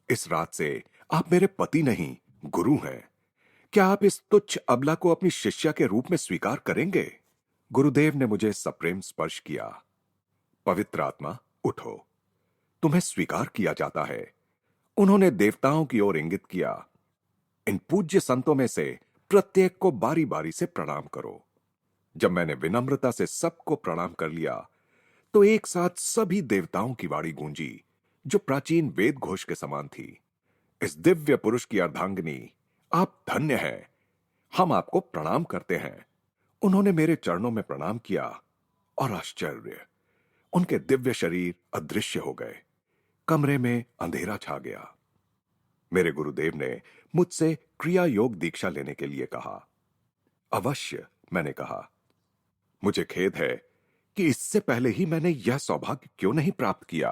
इस रात से आप मेरे पति नहीं, गुरु हैं। क्या आप इस तुच्छ अबला को अपनी शिष्या के रूप में स्वीकार करेंगे? गुरुदेव ने मुझे सप्रेम स्पर्श किया। पवित्र आत्मा, उठो, तुम्हें स्वीकार किया जाता है। उन्होंने देवताओं की ओर इंगित किया। इन पूज्य संतों में से प्रत्येक को बारी बारी से प्रणाम करो। जब मैंने विनम्रता से सबको प्रणाम कर लिया, तो एक साथ सभी देवताओं की वाणी गूंजी, जो प्राचीन वेद घोष के समान थी। इस दिव्य पुरुष की अर्धांगिनी, आप धन्य हैं। हम आपको प्रणाम करते हैं। उन्होंने मेरे चरणों में प्रणाम किया और आश्चर्य, उनके दिव्य शरीर अदृश्य हो गए। कमरे में अंधेरा छा गया। मेरे गुरुदेव ने मुझसे क्रिया योग दीक्षा लेने के लिए कहा। अवश्य, मैंने कहा। मुझे खेद है कि इससे पहले ही मैंने यह सौभाग्य क्यों नहीं प्राप्त किया।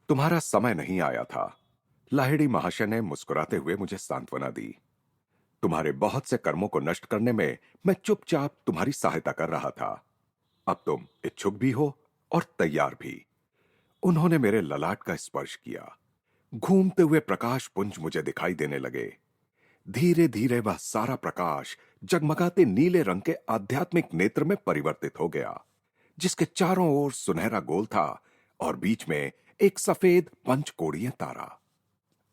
तुम्हारा समय नहीं आया था, लाहिड़ी महाशय ने मुस्कुराते हुए मुझे सांत्वना दी। तुम्हारे बहुत से कर्मों को नष्ट करने में मैं चुपचाप तुम्हारी सहायता कर रहा था। अब तुम इच्छुक भी हो और तैयार भी। उन्होंने मेरे ललाट का स्पर्श किया। घूमते हुए प्रकाश पुंज मुझे दिखाई देने लगे। धीरे धीरे वह सारा प्रकाश जगमगाते नीले रंग के आध्यात्मिक नेत्र में परिवर्तित हो गया, जिसके चारों ओर सुनहरा गोल था और बीच में एक सफेद पंचकोणीय तारा।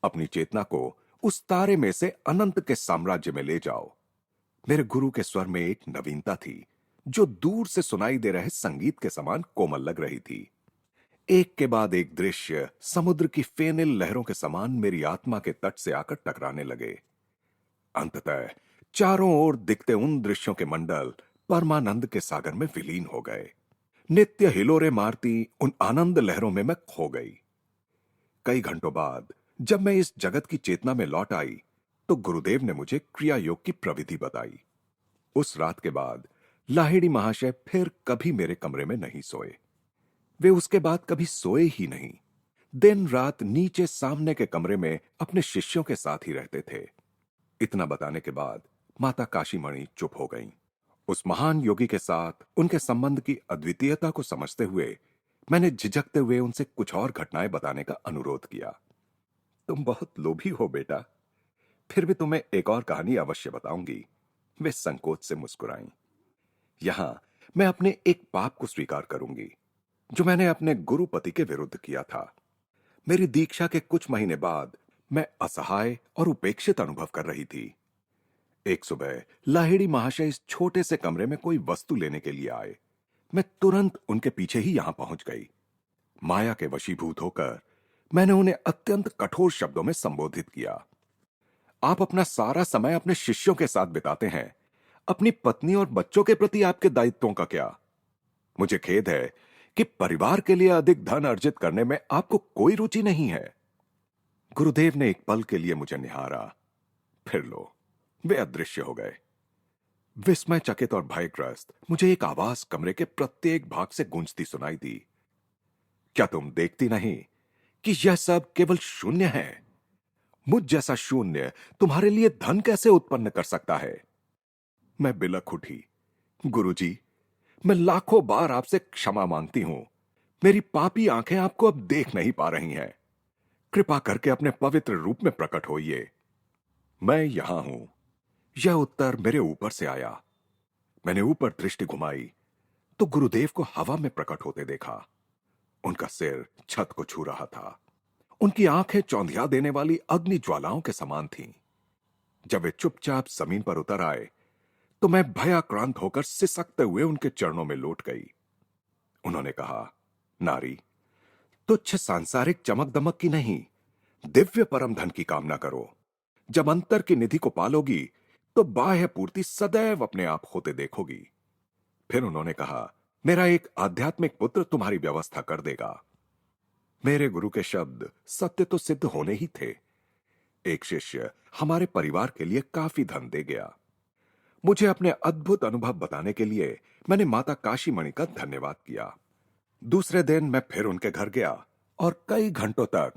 अपनी चेतना को उस तारे में से अनंत के साम्राज्य में ले जाओ। मेरे गुरु के स्वर में एक नवीनता थी, जो दूर से सुनाई दे रहे संगीत के समान कोमल लग रही थी। एक के बाद एक दृश्य समुद्र की फेनिल लहरों के समान मेरी आत्मा के तट से आकर टकराने लगे। अंततः चारों ओर दिखते उन दृश्यों के मंडल परमानंद के सागर में विलीन हो गए। नित्य हिलोरे मारती उन आनंद लहरों में मैं खो गई। कई घंटों बाद जब मैं इस जगत की चेतना में लौट आई, तो गुरुदेव ने मुझे क्रिया योग की प्रविधि बताई। उस रात के बाद लाहिड़ी महाशय फिर कभी मेरे कमरे में नहीं सोए। वे उसके बाद कभी सोए ही नहीं। दिन रात नीचे सामने के कमरे में अपने शिष्यों के साथ ही रहते थे। इतना बताने के बाद माता काशीमणि चुप हो गईं। उस महान योगी के साथ उनके संबंध की अद्वितीयता को समझते हुए मैंने झिझकते हुए उनसे कुछ और घटनाएं बताने का अनुरोध किया। तुम बहुत लोभी हो बेटा, फिर भी तुम्हें एक और कहानी अवश्य बताऊंगी। वे संकोच से मुस्कुराईं। यहां मैं अपने एक पाप को स्वीकार करूंगी, जो मैंने अपने गुरुपति के विरुद्ध किया था। मेरी दीक्षा के कुछ महीने बाद मैं असहाय और उपेक्षित अनुभव कर रही थी। एक सुबह लाहिड़ी महाशय इस छोटे से कमरे में कोई वस्तु लेने के लिए आए। मैं तुरंत उनके पीछे ही यहां पहुंच गई। माया के वशीभूत होकर मैंने उन्हें अत्यंत कठोर शब्दों में संबोधित किया। आप अपना सारा समय अपने शिष्यों के साथ बिताते हैं, अपनी पत्नी और बच्चों के प्रति आपके दायित्वों का क्या? मुझे खेद है कि परिवार के लिए अधिक धन अर्जित करने में आपको कोई रुचि नहीं है। गुरुदेव ने एक पल के लिए मुझे निहारा, फिर लो, वे अदृश्य हो गए। विस्मय चकित और भयग्रस्त मुझे एक आवाज कमरे के प्रत्येक भाग से गूंजती सुनाई दी। क्या तुम देखती नहीं कि यह सब केवल शून्य है? मुझ जैसा शून्य तुम्हारे लिए धन कैसे उत्पन्न कर सकता है? मैं बिलख उठी। गुरुजी, मैं लाखों बार आपसे क्षमा मांगती हूं। मेरी पापी आंखें आपको अब देख नहीं पा रही हैं। कृपा करके अपने पवित्र रूप में प्रकट होइए। मैं यहां हूं। यह उत्तर मेरे ऊपर से आया। मैंने ऊपर दृष्टि घुमाई तो गुरुदेव को हवा में प्रकट होते देखा। उनका सिर छत को छू रहा था। उनकी आंखें चौंधिया देने वाली अग्नि ज्वालाओं के समान थीं। जब वे चुपचाप जमीन पर उतर आए, तो मैं भयाक्रांत होकर सिसकते हुए उनके चरणों में लौट गई। उन्होंने कहा, नारी, तुच्छ सांसारिक चमक दमक की नहीं, दिव्य परम धन की कामना करो। जब अंतर की निधि को पालोगी, तो बाह्य पूर्ति सदैव अपने आप होते देखोगी। फिर उन्होंने कहा, मेरा एक आध्यात्मिक पुत्र तुम्हारी व्यवस्था कर देगा। मेरे गुरु के शब्द सत्य तो सिद्ध होने ही थे। एक शिष्य हमारे परिवार के लिए काफी धन दे गया। मुझे अपने अद्भुत अनुभव बताने के लिए मैंने माता काशीमणि का धन्यवाद किया। दूसरे दिन मैं फिर उनके घर गया और कई घंटों तक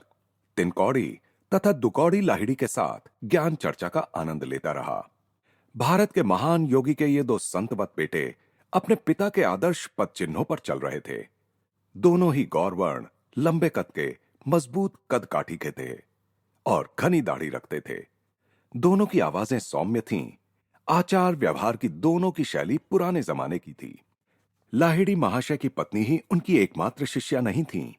तिनकौड़ी तथा दुकौड़ी लाहिड़ी के साथ ज्ञान चर्चा का आनंद लेता रहा। भारत के महान योगी के ये दो संतवत बेटे अपने पिता के आदर्श पद चिन्हों पर चल रहे थे। दोनों ही गौरवर्ण, लंबे कद के, मजबूत कद काठी के थे और घनी दाढ़ी रखते थे। दोनों की आवाजें सौम्य थीं। आचार व्यवहार की दोनों की शैली पुराने जमाने की थी। लाहिड़ी महाशय की पत्नी ही उनकी एकमात्र शिष्या नहीं थीं।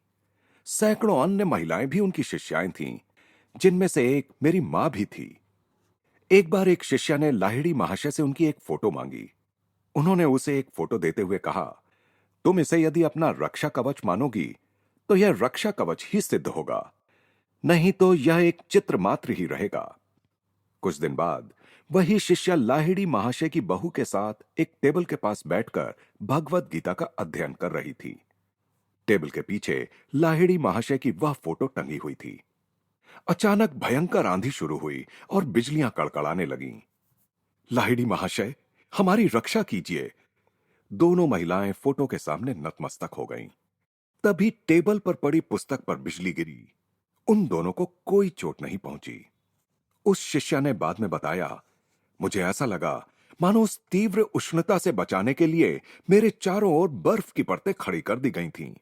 सैकड़ों अन्य महिलाएं भी उनकी शिष्याएं थीं, जिनमें से एक मेरी मां भी थी। एक बार एक शिष्या ने लाहिड़ी महाशय से उनकी एक फोटो मांगी। उन्होंने उसे एक फोटो देते हुए कहा, तुम इसे यदि अपना रक्षा कवच मानोगी तो यह रक्षा कवच ही सिद्ध होगा, नहीं तो यह एक चित्र मात्र ही रहेगा। कुछ दिन बाद वही शिष्या लाहिड़ी महाशय की बहू के साथ एक टेबल के पास बैठकर भगवत गीता का अध्ययन कर रही थी। टेबल के पीछे लाहिड़ी महाशय की वह फोटो टंगी हुई थी। अचानक भयंकर आंधी शुरू हुई और बिजलियां कड़कड़ाने लगीं। लाहिड़ी महाशय, हमारी रक्षा कीजिए। दोनों महिलाएं फोटो के सामने नतमस्तक हो गईं। तभी टेबल पर पड़ी पुस्तक पर बिजली गिरी। उन दोनों को कोई चोट नहीं पहुंची। उस शिष्या ने बाद में बताया, मुझे ऐसा लगा मानो उस तीव्र उष्णता से बचाने के लिए मेरे चारों ओर बर्फ की परतें खड़ी कर दी गई थीं।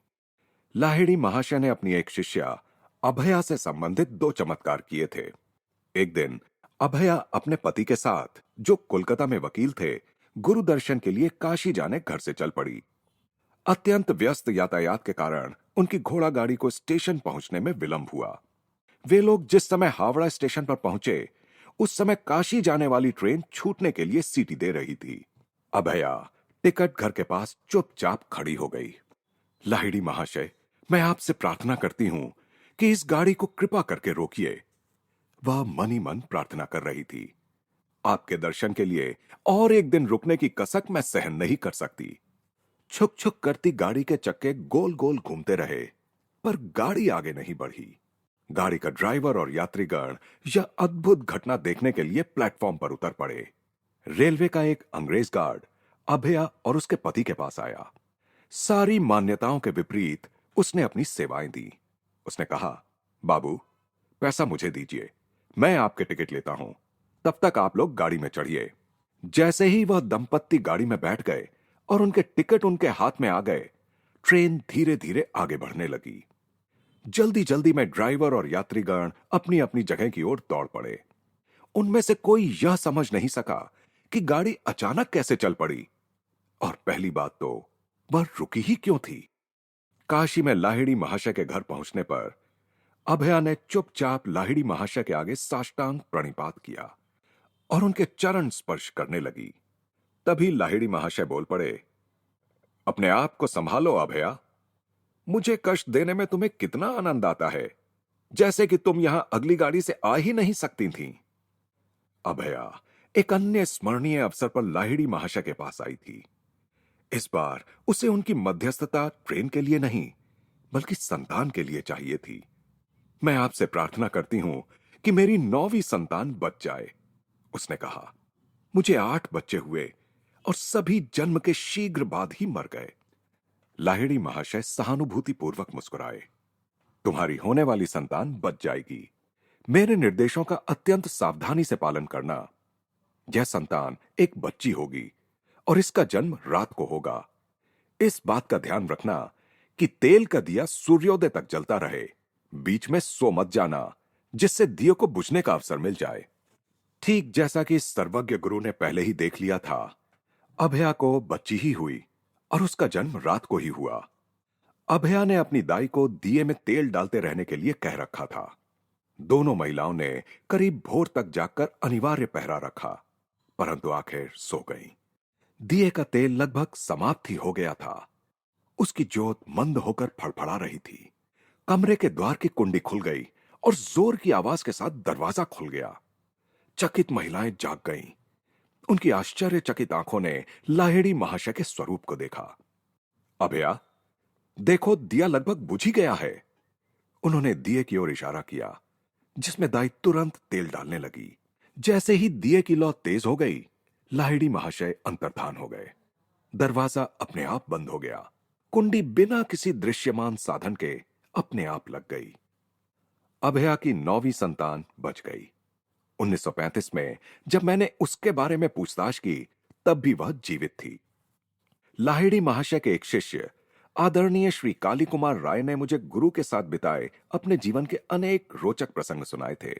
लाहिड़ी महाशय ने अपनी एक शिष्या अभया से संबंधित दो चमत्कार किए थे। एक दिन अभया अपने पति के साथ, जो कोलकाता में वकील थे, गुरु दर्शन के लिए काशी जाने घर से चल पड़ी। अत्यंत व्यस्त यातायात के कारण उनकी घोड़ा गाड़ी को स्टेशन पहुंचने में विलंब हुआ। वे लोग जिस समय हावड़ा स्टेशन पर पहुंचे, उस समय काशी जाने वाली ट्रेन छूटने के लिए सीटी दे रही थी। अभया टिकट घर के पास चुपचाप खड़ी हो गई। लाहिड़ी महाशय, मैं आपसे प्रार्थना करती हूं कि इस गाड़ी को कृपा करके रोकिए। वह मन ही मन प्रार्थना कर रही थी। आपके दर्शन के लिए और एक दिन रुकने की कसक मैं सहन नहीं कर सकती। छुक छुक करती गाड़ी के चक्के गोल गोल घूमते रहे, पर गाड़ी आगे नहीं बढ़ी। गाड़ी का ड्राइवर और यात्रीगण यह अद्भुत घटना देखने के लिए प्लेटफॉर्म पर उतर पड़े। रेलवे का एक अंग्रेज गार्ड अभया और उसके पति के पास आया। सारी मान्यताओं के विपरीत उसने अपनी सेवाएं दी। उसने कहा, बाबू, पैसा मुझे दीजिए, मैं आपके टिकट लेता हूं, तब तक आप लोग गाड़ी में चढ़िए। जैसे ही वह दंपत्ति गाड़ी में बैठ गए और उनके टिकट उनके हाथ में आ गए, ट्रेन धीरे धीरे आगे बढ़ने लगी। जल्दी जल्दी में ड्राइवर और यात्रीगण अपनी अपनी जगह की ओर दौड़ पड़े। उनमें से कोई यह समझ नहीं सका कि गाड़ी अचानक कैसे चल पड़ी, और पहली बात तो वह रुकी ही क्यों थी। काशी में लाहिड़ी महाशय के घर पहुंचने पर अभया ने चुपचाप लाहिड़ी महाशय के आगे साष्टांग प्रणिपात किया और उनके चरण स्पर्श करने लगी। तभी लाहिड़ी महाशय बोल पड़े, अपने आप को संभालो अभया। मुझे कष्ट देने में तुम्हें कितना आनंद आता है, जैसे कि तुम यहां अगली गाड़ी से आ ही नहीं सकती थीं। अभया एक अन्य स्मरणीय अवसर पर लाहिड़ी महाशय के पास आई थी। इस बार उसे उनकी मध्यस्थता ट्रेन के लिए नहीं, बल्कि संतान के लिए चाहिए थी। मैं आपसे प्रार्थना करती हूं कि मेरी 9वीं संतान बच जाए, उसने कहा। मुझे 8 बच्चे हुए और सभी जन्म के शीघ्र बाद ही मर गए। लाहिड़ी महाशय सहानुभूतिपूर्वक मुस्कुराए। तुम्हारी होने वाली संतान बच जाएगी। मेरे निर्देशों का अत्यंत सावधानी से पालन करना। यह संतान एक बच्ची होगी और इसका जन्म रात को होगा। इस बात का ध्यान रखना कि तेल का दिया सूर्योदय तक जलता रहे। बीच में सो मत जाना, जिससे दिए को बुझने का अवसर मिल जाए। ठीक जैसा कि सर्वज्ञ गुरु ने पहले ही देख लिया था, अभया को बच्ची ही हुई और उसका जन्म रात को ही हुआ। अभया ने अपनी दाई को दिए में तेल डालते रहने के लिए कह रखा था। दोनों महिलाओं ने करीब भोर तक जागकर अनिवार्य पहरा रखा, परंतु आखिर सो गईं। दिए का तेल लगभग समाप्त ही हो गया था। उसकी ज्योत मंद होकर फड़फड़ा रही थी। कमरे के द्वार की कुंडी खुल गई और जोर की आवाज के साथ दरवाजा खुल गया। चकित महिलाएं जाग गईं। उनकी आश्चर्यचकित आंखों ने लाहिड़ी महाशय के स्वरूप को देखा। अभया, देखो, दिया लगभग बुझ ही गया है। उन्होंने दिए की ओर इशारा किया, जिसमें दाई तुरंत तेल डालने लगी। जैसे ही दिए की लौ तेज हो गई, लाहिड़ी महाशय अंतर्धान हो गए। दरवाजा अपने आप बंद हो गया। कुंडी बिना किसी दृश्यमान साधन के अपने आप लग गई। अभया की 9वीं संतान बच गई। 1935 में जब मैंने उसके बारे में पूछताछ की, तब भी वह जीवित थी। लाहिड़ी महाशय के एक शिष्य आदरणीय श्री काली कुमार राय ने मुझे गुरु के साथ बिताए अपने जीवन के अनेक रोचक प्रसंग सुनाए थे।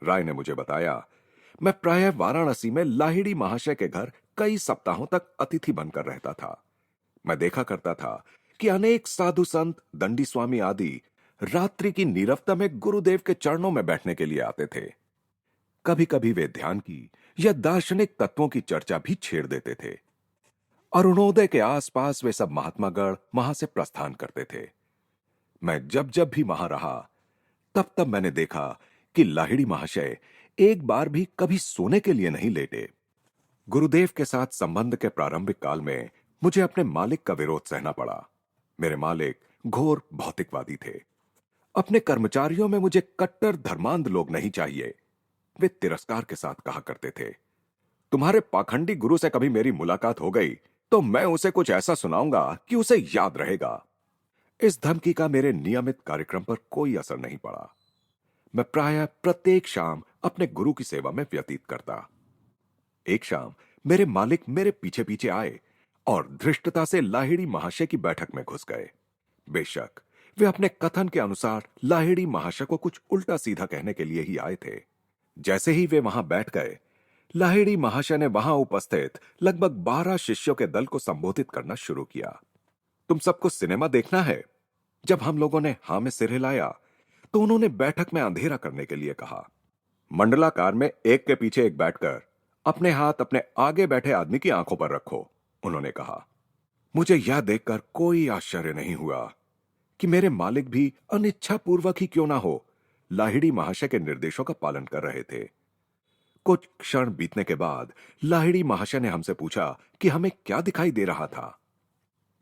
राय ने मुझे बताया, मैं प्रायः वाराणसी में लाहिड़ी महाशय के घर कई सप्ताहों तक अतिथि बनकर रहता था। मैं देखा करता था कि अनेक साधु संत, दंडी स्वामी आदि रात्रि की नीरवता में गुरुदेव के चरणों में बैठने के लिए आते थे। कभी कभी वे ध्यान की या दार्शनिक तत्वों की चर्चा भी छेड़ देते थे। अरुणोदय के आसपास वे सब महात्मागण वहां से प्रस्थान करते थे। मैं जब जब भी वहां रहा, तब तब मैंने देखा कि लाहिड़ी महाशय एक बार भी कभी सोने के लिए नहीं लेटे। गुरुदेव के साथ संबंध के प्रारंभिक काल में मुझे अपने मालिक का विरोध सहना पड़ा। मेरे मालिक घोर भौतिकवादी थे। अपने कर्मचारियों में मुझे कट्टर धर्मांध लोग नहीं चाहिए, वे तिरस्कार के साथ कहा करते थे। तुम्हारे पाखंडी गुरु से कभी मेरी मुलाकात हो गई तो मैं उसे कुछ ऐसा सुनाऊंगा कि उसे याद रहेगा। इस धमकी का मेरे नियमित कार्यक्रम पर कोई असर नहीं पड़ा। मैं प्रायः प्रत्येक शाम अपने गुरु की सेवा में व्यतीत करता। एक शाम मेरे मालिक मेरे पीछे पीछे आए और धृष्टता से लाहिड़ी महाशय की बैठक में घुस गए। बेशक वे अपने कथन के अनुसार लाहिड़ी महाशय को कुछ उल्टा सीधा कहने के लिए ही आए थे। जैसे ही वे वहां बैठ गए, लाहिड़ी महाशय ने वहां उपस्थित लगभग 12 शिष्यों के दल को संबोधित करना शुरू किया। तुम सबको सिनेमा देखना है? जब हम लोगों ने हां में सिर हिलाया तो उन्होंने बैठक में अंधेरा करने के लिए कहा। मंडलाकार में एक के पीछे एक बैठकर अपने हाथ अपने आगे बैठे आदमी की आंखों पर रखो, उन्होंने कहा। मुझे यह देखकर कोई आश्चर्य नहीं हुआ कि मेरे मालिक भी अनिच्छापूर्वक ही क्यों ना हो लाहिड़ी महाशय के निर्देशों का पालन कर रहे थे। कुछ क्षण बीतने के बाद लाहिड़ी महाशय ने हमसे पूछा कि हमें क्या दिखाई दे रहा था।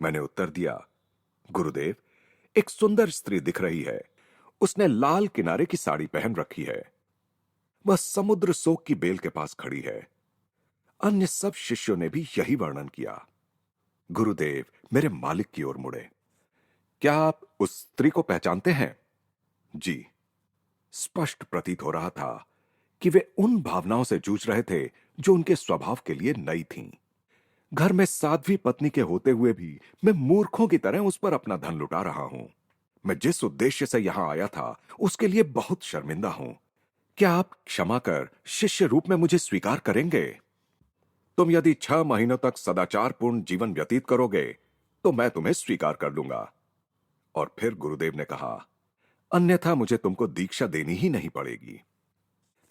मैंने उत्तर दिया, गुरुदेव, एक सुंदर स्त्री दिख रही है। उसने लाल किनारे की साड़ी पहन रखी है। वह समुद्र सोक की बेल के पास खड़ी है। अन्य सब शिष्यों ने भी यही वर्णन किया। गुरुदेव मेरे मालिक की ओर मुड़े। क्या आप उस स्त्री को पहचानते हैं? जी। स्पष्ट प्रतीत हो रहा था कि वे उन भावनाओं से जूझ रहे थे जो उनके स्वभाव के लिए नई थीं। घर में साध्वी पत्नी के होते हुए भी मैं मूर्खों की तरह उस पर अपना धन लुटा रहा हूं। मैं जिस उद्देश्य से यहां आया था उसके लिए बहुत शर्मिंदा हूं। क्या आप क्षमा कर शिष्य रूप में मुझे स्वीकार करेंगे? तुम यदि 6 महीनों तक सदाचारपूर्ण जीवन व्यतीत करोगे तो मैं तुम्हें स्वीकार कर लूंगा। और फिर गुरुदेव ने कहा, अन्यथा मुझे तुमको दीक्षा देनी ही नहीं पड़ेगी।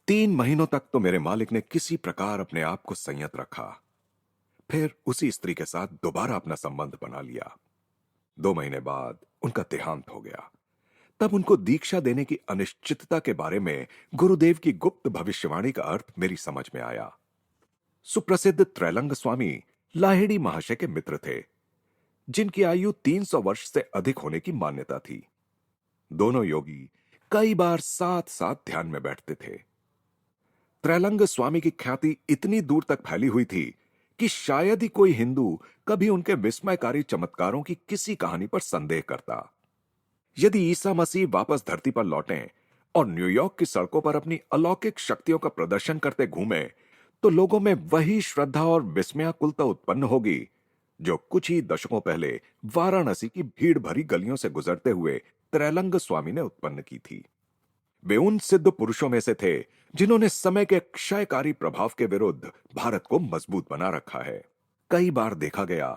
3 महीनों तक तो मेरे मालिक ने किसी प्रकार अपने आप को संयत रखा। फिर उसी स्त्री के साथ दोबारा अपना संबंध बना लिया। 2 महीने बाद उनका देहांत हो गया। तब उनको दीक्षा देने की अनिश्चितता के बारे में गुरुदेव की गुप्त भविष्यवाणी का अर्थ मेरी समझ में आया। सुप्रसिद्ध त्रैलंग स्वामी लाहिड़ी महाशय के मित्र थे, जिनकी आयु 300 वर्ष से अधिक होने की मान्यता थी। दोनों योगी कई बार साथ साथ ध्यान में बैठते थे। त्रैलंग स्वामी की ख्याति इतनी दूर तक फैली हुई थी कि शायद ही कोई हिंदू कभी उनके विस्मयकारी चमत्कारों की किसी कहानी पर संदेह करता। यदि ईसा मसीह वापस धरती पर लौटें और न्यूयॉर्क की सड़कों पर अपनी अलौकिक शक्तियों का प्रदर्शन करते घूमें, तो लोगों में वही श्रद्धा और विस्मयाकुलता उत्पन्न होगी जो कुछ ही दशकों पहले वाराणसी की भीड़ भरी गलियों से गुजरते हुए त्रैलंग स्वामी ने उत्पन्न की थी। वे उन सिद्ध पुरुषों में से थे जिन्होंने समय के क्षयकारी प्रभाव के विरुद्ध भारत को मजबूत बना रखा है। कई बार देखा गया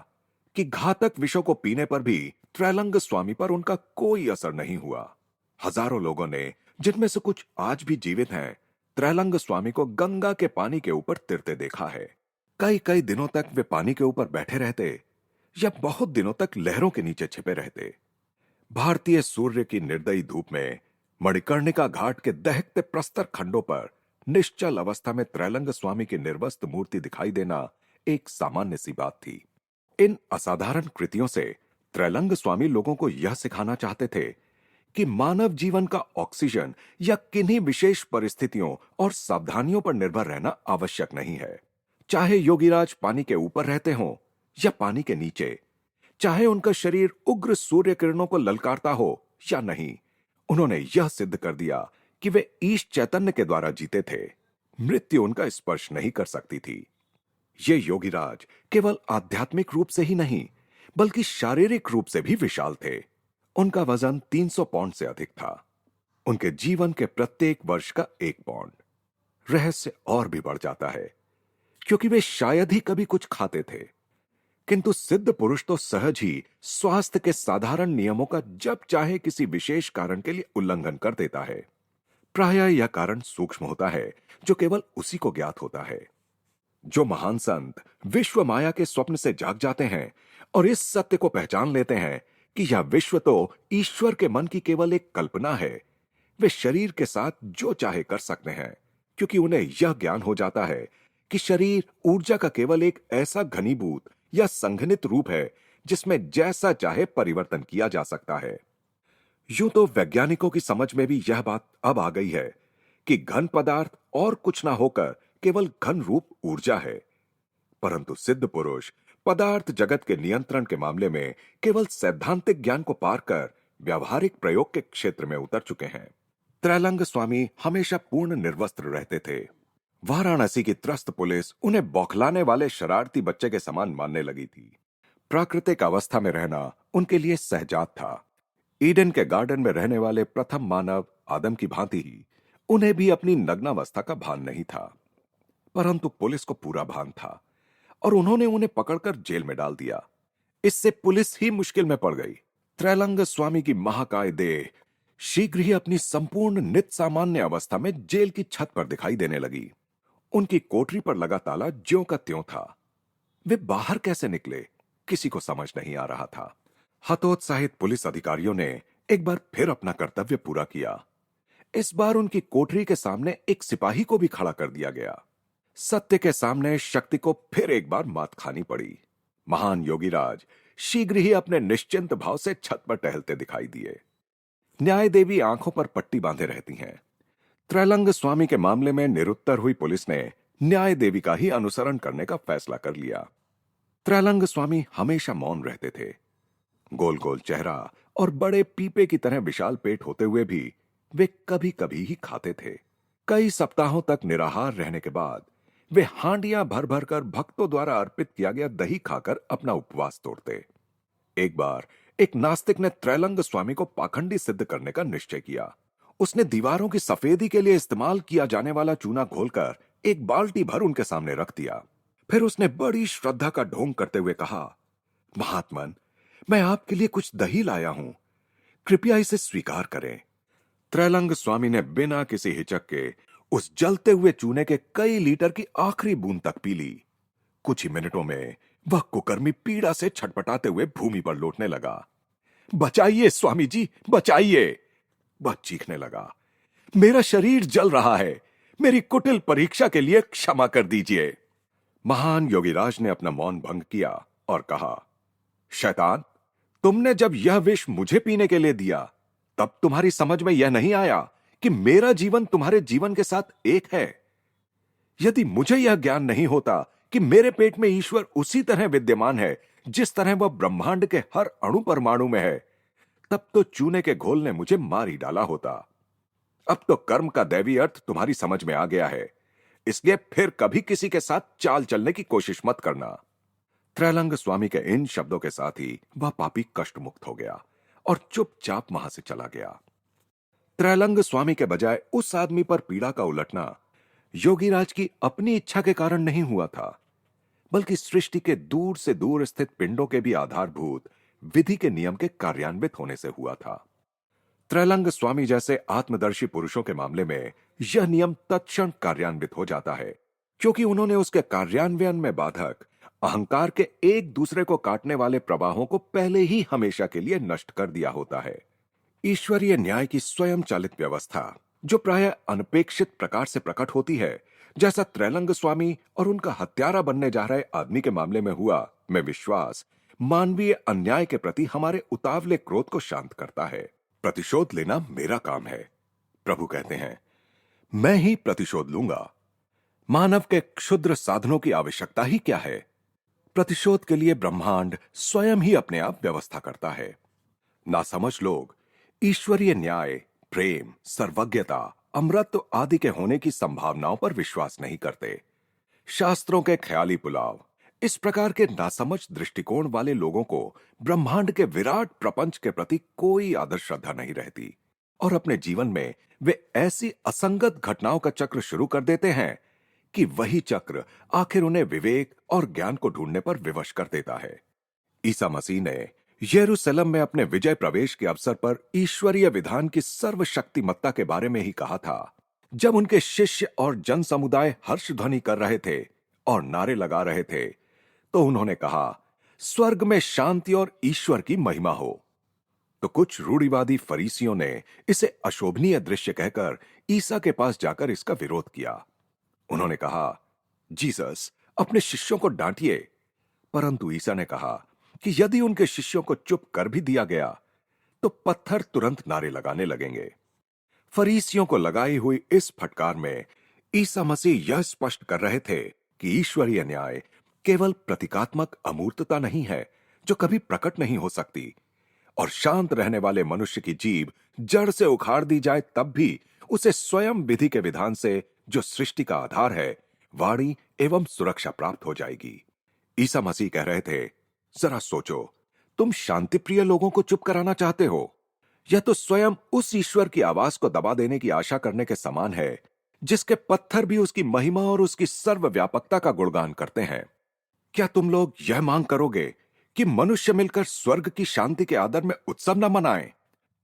कि घातक विषों को पीने पर भी त्रैलंग स्वामी पर उनका कोई असर नहीं हुआ। हजारों लोगों ने, जिनमें से कुछ आज भी जीवित हैं, त्रैलंग स्वामी को गंगा के पानी के ऊपर तिरते देखा है। कई कई दिनों तक वे पानी के ऊपर बैठे रहते या बहुत दिनों तक लहरों के नीचे छिपे रहते। भारतीय सूर्य की निर्दयी धूप में मणिकर्णिका घाट के दहकते प्रस्तर खंडों पर निश्चल अवस्था में त्रैलंग स्वामी की निर्वस्त्र मूर्ति दिखाई देना एक सामान्य सी बात थी। इन असाधारण कृतियों से त्रैलंग स्वामी लोगों को यह सिखाना चाहते थे कि मानव जीवन का ऑक्सीजन या किन्हीं विशेष परिस्थितियों और सावधानियों पर निर्भर रहना आवश्यक नहीं है। चाहे योगीराज पानी के ऊपर रहते हों या पानी के नीचे, चाहे उनका शरीर उग्र सूर्य किरणों को ललकारता हो या नहीं, उन्होंने यह सिद्ध कर दिया कि वे ईश चैतन्य के द्वारा जीते थे मृत्यु उनका स्पर्श नहीं कर सकती थी। ये योगीराज केवल आध्यात्मिक रूप से ही नहीं, बल्कि शारीरिक रूप से भी विशाल थे। उनका वजन 300 पाउंड से अधिक था। उनके जीवन के प्रत्येक वर्ष का 1 पाउंड। रहस्य और भी बढ़ जाता है, क्योंकि वे शायद ही कभी कुछ खाते थे, किंतु सिद्ध पुरुष तो सहज ही स्वास्थ्य के साधारण नियमों का जब चाहे किसी विशेष कारण के लिए उल्लंघन कर देता है। प्रायः यह कारण सूक्ष्म होता है, जो केवल उसी को ज्ञात होता है। जो महान संत विश्व माया के स्वप्न से जाग जाते हैं और इस सत्य को पहचान लेते हैं कि यह विश्व तो ईश्वर के मन की केवल एक कल्पना है, वे शरीर के साथ जो चाहे कर सकते हैं, क्योंकि उन्हें यह ज्ञान हो जाता है कि शरीर ऊर्जा का केवल एक ऐसा घनीभूत या संघनित रूप है जिसमें जैसा चाहे परिवर्तन किया जा सकता है। यूं तो वैज्ञानिकों की समझ में भी यह बात अब आ गई है कि घन पदार्थ और कुछ ना होकर केवल घन रूप ऊर्जा है, परंतु सिद्ध पुरुष पदार्थ जगत के नियंत्रण के मामले में केवल सैद्धांतिक ज्ञान को पार कर व्यावहारिक प्रयोग के क्षेत्र में उतर चुके हैं। त्रैलंग स्वामी हमेशा पूर्ण निर्वस्त्र रहते थे। वाराणसी की त्रस्त पुलिस उन्हें बौखलाने वाले शरारती बच्चे के समान मानने लगी थी। प्राकृतिक अवस्था में रहना उनके लिए सहजात था। ईडन के गार्डन में रहने वाले प्रथम मानव आदम की भांति ही उन्हें भी अपनी नग्नावस्था का भान नहीं था, परंतु पुलिस को पूरा भान था और उन्होंने उन्हें पकड़कर जेल में डाल दिया। इससे पुलिस ही मुश्किल में पड़ गई। त्रैलंग स्वामी की महाकाय देह शीघ्र ही अपनी संपूर्ण नित सामान्य अवस्था में जेल की छत पर दिखाई देने लगी। उनकी कोठरी पर लगा ताला ज्यों का त्यों था। वे बाहर कैसे निकले, किसी को समझ नहीं आ रहा था। हतोत्साहित पुलिस अधिकारियों ने एक बार फिर अपना कर्तव्य पूरा किया। इस बार उनकी कोठरी के सामने एक सिपाही को भी खड़ा कर दिया गया। सत्य के सामने शक्ति को फिर एक बार मात खानी पड़ी। महान योगीराज शीघ्र ही अपने निश्चिंत भाव से छत पर टहलते दिखाई दिए। न्याय देवी आंखों पर पट्टी बांधे रहती हैं। त्रैलंग स्वामी के मामले में निरुत्तर हुई पुलिस ने न्याय देवी का ही अनुसरण करने का फैसला कर लिया। त्रैलंग स्वामी हमेशा मौन रहते थे। गोल गोल चेहरा और बड़े पीपे की तरह विशाल पेट होते हुए भी वे कभी कभी ही खाते थे। कई सप्ताहों तक निराहार रहने के बाद वे हांडियां भर भर कर भक्तों द्वारा अर्पित किया गया दही खाकर अपना उपवास तोड़ते। एक बार एक नास्तिक ने त्रैलंग स्वामी को पाखंडी सिद्ध करने का निश्चय किया। उसने दीवारों की सफेदी के लिए इस्तेमाल किया जाने वाला चूना घोलकर एक बाल्टी भर उनके सामने रख दिया। फिर उसने बड़ी श्रद्धा का ढोंग करते हुए कहा, महात्मन, मैं आपके लिए कुछ दही लाया हूं, कृपया इसे स्वीकार करें। त्रैलंग स्वामी ने बिना किसी हिचक के उस जलते हुए चूने के कई लीटर की आखिरी बूंद तक पी ली। कुछ ही मिनटों में वह कुकर्मी पीड़ा से छटपटाते हुए भूमि पर लौटने लगा। बचाइए स्वामी जी, बचाइए! वह चीखने लगा, मेरा शरीर जल रहा है, मेरी कुटिल परीक्षा के लिए क्षमा कर दीजिए। महान योगीराज ने अपना मौन भंग किया और कहा, शैतान, तुमने जब यह विष मुझे पीने के लिए दिया, तब तुम्हारी समझ में यह नहीं आया कि मेरा जीवन तुम्हारे जीवन के साथ एक है। यदि मुझे यह ज्ञान नहीं होता कि मेरे पेट में ईश्वर उसी तरह विद्यमान है जिस तरह वह ब्रह्मांड के हर अणु परमाणु में है, तब तो चूने के घोल ने मुझे मार ही डाला होता। अब तो कर्म का दैवी अर्थ तुम्हारी समझ में आ गया है, इसलिए फिर कभी किसी के साथ चाल चलने की कोशिश मत करना। त्रैलंग स्वामी के इन शब्दों के साथ ही वह पापी कष्ट मुक्त हो गया और चुपचाप वहां से चला गया। त्रैलंग स्वामी के बजाय उस आदमी पर पीड़ा का उलटना योगीराज की अपनी इच्छा के कारण नहीं हुआ था, बल्कि सृष्टि के दूर से दूर स्थित पिंडों के भी आधारभूत विधि के नियम के कार्यान्वित होने से हुआ था। त्रैलंग स्वामी जैसे आत्मदर्शी पुरुषों के मामले में यह नियम तत्क्षण कार्यान्वित हो जाता है, क्योंकि उन्होंने उसके कार्यान्वयन में बाधक अहंकार के एक दूसरे को काटने वाले प्रवाहों को पहले ही हमेशा के लिए नष्ट कर दिया होता है। ईश्वरीय न्याय की स्वयं चालित व्यवस्था, जो प्रायः अनपेक्षित प्रकार से प्रकट होती है, जैसा त्रैलंग स्वामी और उनका हत्यारा बनने जा रहे आदमी के मामले में हुआ, में विश्वास मानवीय अन्याय के प्रति हमारे उतावले क्रोध को शांत करता है। प्रतिशोध लेना मेरा काम है, प्रभु कहते हैं, मैं ही प्रतिशोध लूंगा। मानव के क्षुद्र साधनों की आवश्यकता ही क्या है? प्रतिशोध के लिए ब्रह्मांड स्वयं ही अपने आप व्यवस्था करता है। नासमझ लोग ईश्वरीय न्याय, प्रेम, सर्वज्ञता, अमृत आदि के होने की संभावनाओं पर विश्वास नहीं करते। शास्त्रों के ख्याली पुलाव, इस प्रकार के नासमझ दृष्टिकोण वाले लोगों को ब्रह्मांड के विराट प्रपंच के प्रति कोई आदर श्रद्धा नहीं रहती और अपने जीवन में वे ऐसी असंगत घटनाओं का चक्र शुरू कर देते हैं कि वही चक्र आखिर उन्हें विवेक और ज्ञान को ढूंढने पर विवश कर देता है। ईसा मसीह ने यरूशलेम में अपने विजय प्रवेश के अवसर पर ईश्वरीय विधान की सर्वशक्तिमत्ता के बारे में ही कहा था। जब उनके शिष्य और जन समुदाय हर्ष ध्वनि कर रहे थे और नारे लगा रहे थे, तो उन्होंने कहा, स्वर्ग में शांति और ईश्वर की महिमा हो। तो कुछ रूढ़िवादी फरीसियों ने इसे अशोभनीय दृश्य कहकर ईसा के पास जाकर इसका विरोध किया। उन्होंने कहा, जीसस, अपने शिष्यों को डांटिए। परंतु ईसा ने कहा कि यदि उनके शिष्यों को चुप कर भी दिया गया तो पत्थर तुरंत नारे लगाने लगेंगे। फरीसियों को लगाई हुई इस फटकार में ईसा मसीह यह स्पष्ट कर रहे थे कि ईश्वरीय न्याय केवल प्रतीकात्मक अमूर्तता नहीं है जो कभी प्रकट नहीं हो सकती, और शांत रहने वाले मनुष्य की जीभ जड़ से उखाड़ दी जाए तब भी उसे स्वयं विधि के विधान से, जो सृष्टि का आधार है, वाणी एवं सुरक्षा प्राप्त हो जाएगी। ईसा मसीह कह रहे थे, जरा सोचो, तुम शांतिप्रिय लोगों को चुप कराना चाहते हो? यह तो स्वयं उस ईश्वर की आवाज को दबा देने की आशा करने के समान है जिसके पत्थर भी उसकी महिमा और उसकी सर्वव्यापकता का गुणगान करते हैं। क्या तुम लोग यह मांग करोगे कि मनुष्य मिलकर स्वर्ग की शांति के आदर में उत्सव न मनाएं?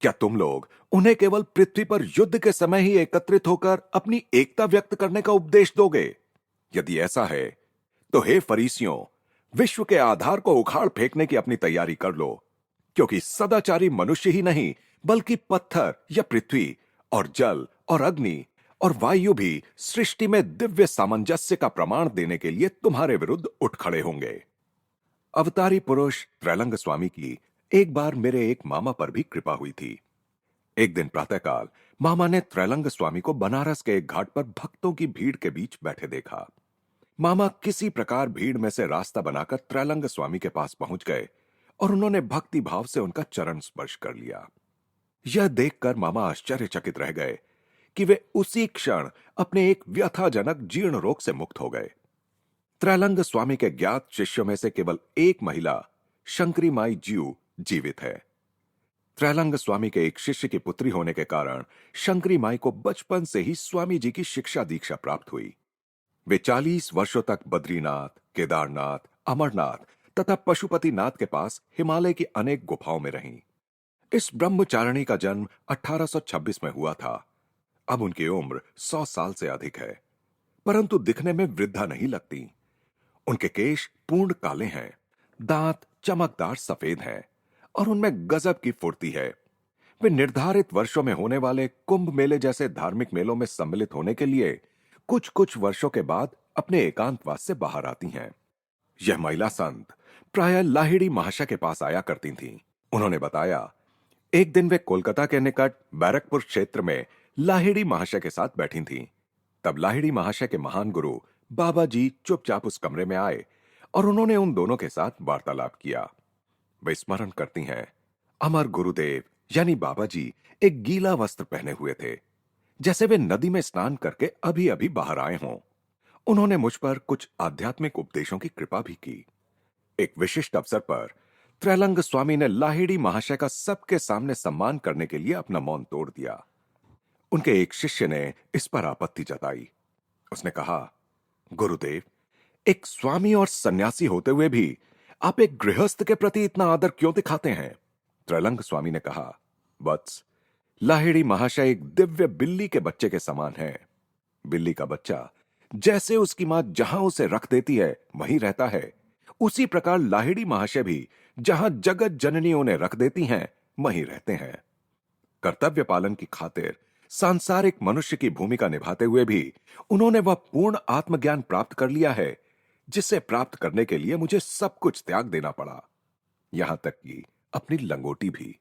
क्या तुम लोग उन्हें केवल पृथ्वी पर युद्ध के समय ही एकत्रित होकर अपनी एकता व्यक्त करने का उपदेश दोगे? यदि ऐसा है तो हे फरीसियों, विश्व के आधार को उखाड़ फेंकने की अपनी तैयारी कर लो, क्योंकि सदाचारी मनुष्य ही नहीं बल्कि पत्थर या पृथ्वी और जल और अग्नि और वायु भी सृष्टि में दिव्य सामंजस्य का प्रमाण देने के लिए तुम्हारे विरुद्ध उठ खड़े होंगे। अवतारी पुरुष त्रैलंग स्वामी की एक बार मेरे एक मामा पर भी कृपा हुई थी। एक दिन प्रातःकाल मामा ने त्रैलंग स्वामी को बनारस के एक घाट पर भक्तों की भीड़ के बीच बैठे देखा। मामा किसी प्रकार भीड़ में से रास्ता बनाकर त्रैलंग स्वामी के पास पहुंच गए और उन्होंने भक्ति भाव से उनका चरण स्पर्श कर लिया। यह देखकर मामा आश्चर्यचकित रह गए कि वे उसी क्षण अपने एक व्यथाजनक जीर्ण रोग से मुक्त हो गए। त्रैलंग स्वामी के ज्ञात शिष्यों में से केवल एक महिला, शंकरी माई ज्यू, जीवित है। त्रैलंग स्वामी के एक शिष्य की पुत्री होने के कारण शंकरी माई को बचपन से ही स्वामी जी की शिक्षा दीक्षा प्राप्त हुई। वे 40 वर्षों तक बद्रीनाथ, केदारनाथ, अमरनाथ तथा पशुपतिनाथ के पास हिमालय की अनेक गुफाओं में रहीं। इस ब्रह्मचारिणी का जन्म 1826 में हुआ था। अब उनकी उम्र 100 साल से अधिक है, परंतु दिखने में वृद्धा नहीं लगती। उनके केश पूर्ण काले हैं, दांत चमकदार सफेद हैं और उनमें गजब की फुर्ती है। वे निर्धारित वर्षों में होने वाले कुंभ मेले जैसे धार्मिक मेलों में सम्मिलित होने के लिए कुछ कुछ वर्षों के बाद अपने एकांतवास से बाहर आती हैं। यह महिला संत प्रायः लाहिड़ी महाशय के पास आया करती थीं। उन्होंने बताया, एक दिन वे कोलकाता के निकट बैरकपुर क्षेत्र में लाहिड़ी महाशय के साथ बैठी थीं। तब लाहिड़ी महाशय के महान गुरु बाबा जी चुपचाप उस कमरे में आए और उन्होंने उन दोनों के साथ वार्तालाप किया। वे स्मरण करती हैं, अमर गुरुदेव यानी बाबा जी एक गीला वस्त्र पहने हुए थे, जैसे वे नदी में स्नान करके अभी अभी बाहर आए हों। उन्होंने मुझ पर कुछ आध्यात्मिक उपदेशों की कृपा भी की। एक विशिष्ट अवसर पर त्रैलंग स्वामी ने लाहिड़ी महाशय का सबके सामने सम्मान करने के लिए अपना मौन तोड़ दिया। उनके एक शिष्य ने इस पर आपत्ति जताई। उसने कहा, गुरुदेव, एक स्वामी और सन्यासी होते हुए भी आप एक गृहस्थ के प्रति इतना आदर क्यों दिखाते हैं? त्रैलंग स्वामी ने कहा, वत्स, लाहिड़ी महाशय एक दिव्य बिल्ली के बच्चे के समान है। बिल्ली का बच्चा जैसे उसकी मां जहां उसे रख देती है वहीं रहता है, उसी प्रकार लाहिड़ी महाशय भी जहां जगत जननी उन्हें रख देती हैं वहीं रहते हैं। कर्तव्य पालन की खातिर सांसारिक मनुष्य की भूमिका निभाते हुए भी उन्होंने वह पूर्ण आत्मज्ञान प्राप्त कर लिया है जिसे प्राप्त करने के लिए मुझे सब कुछ त्याग देना पड़ा, यहां तक कि अपनी लंगोटी भी।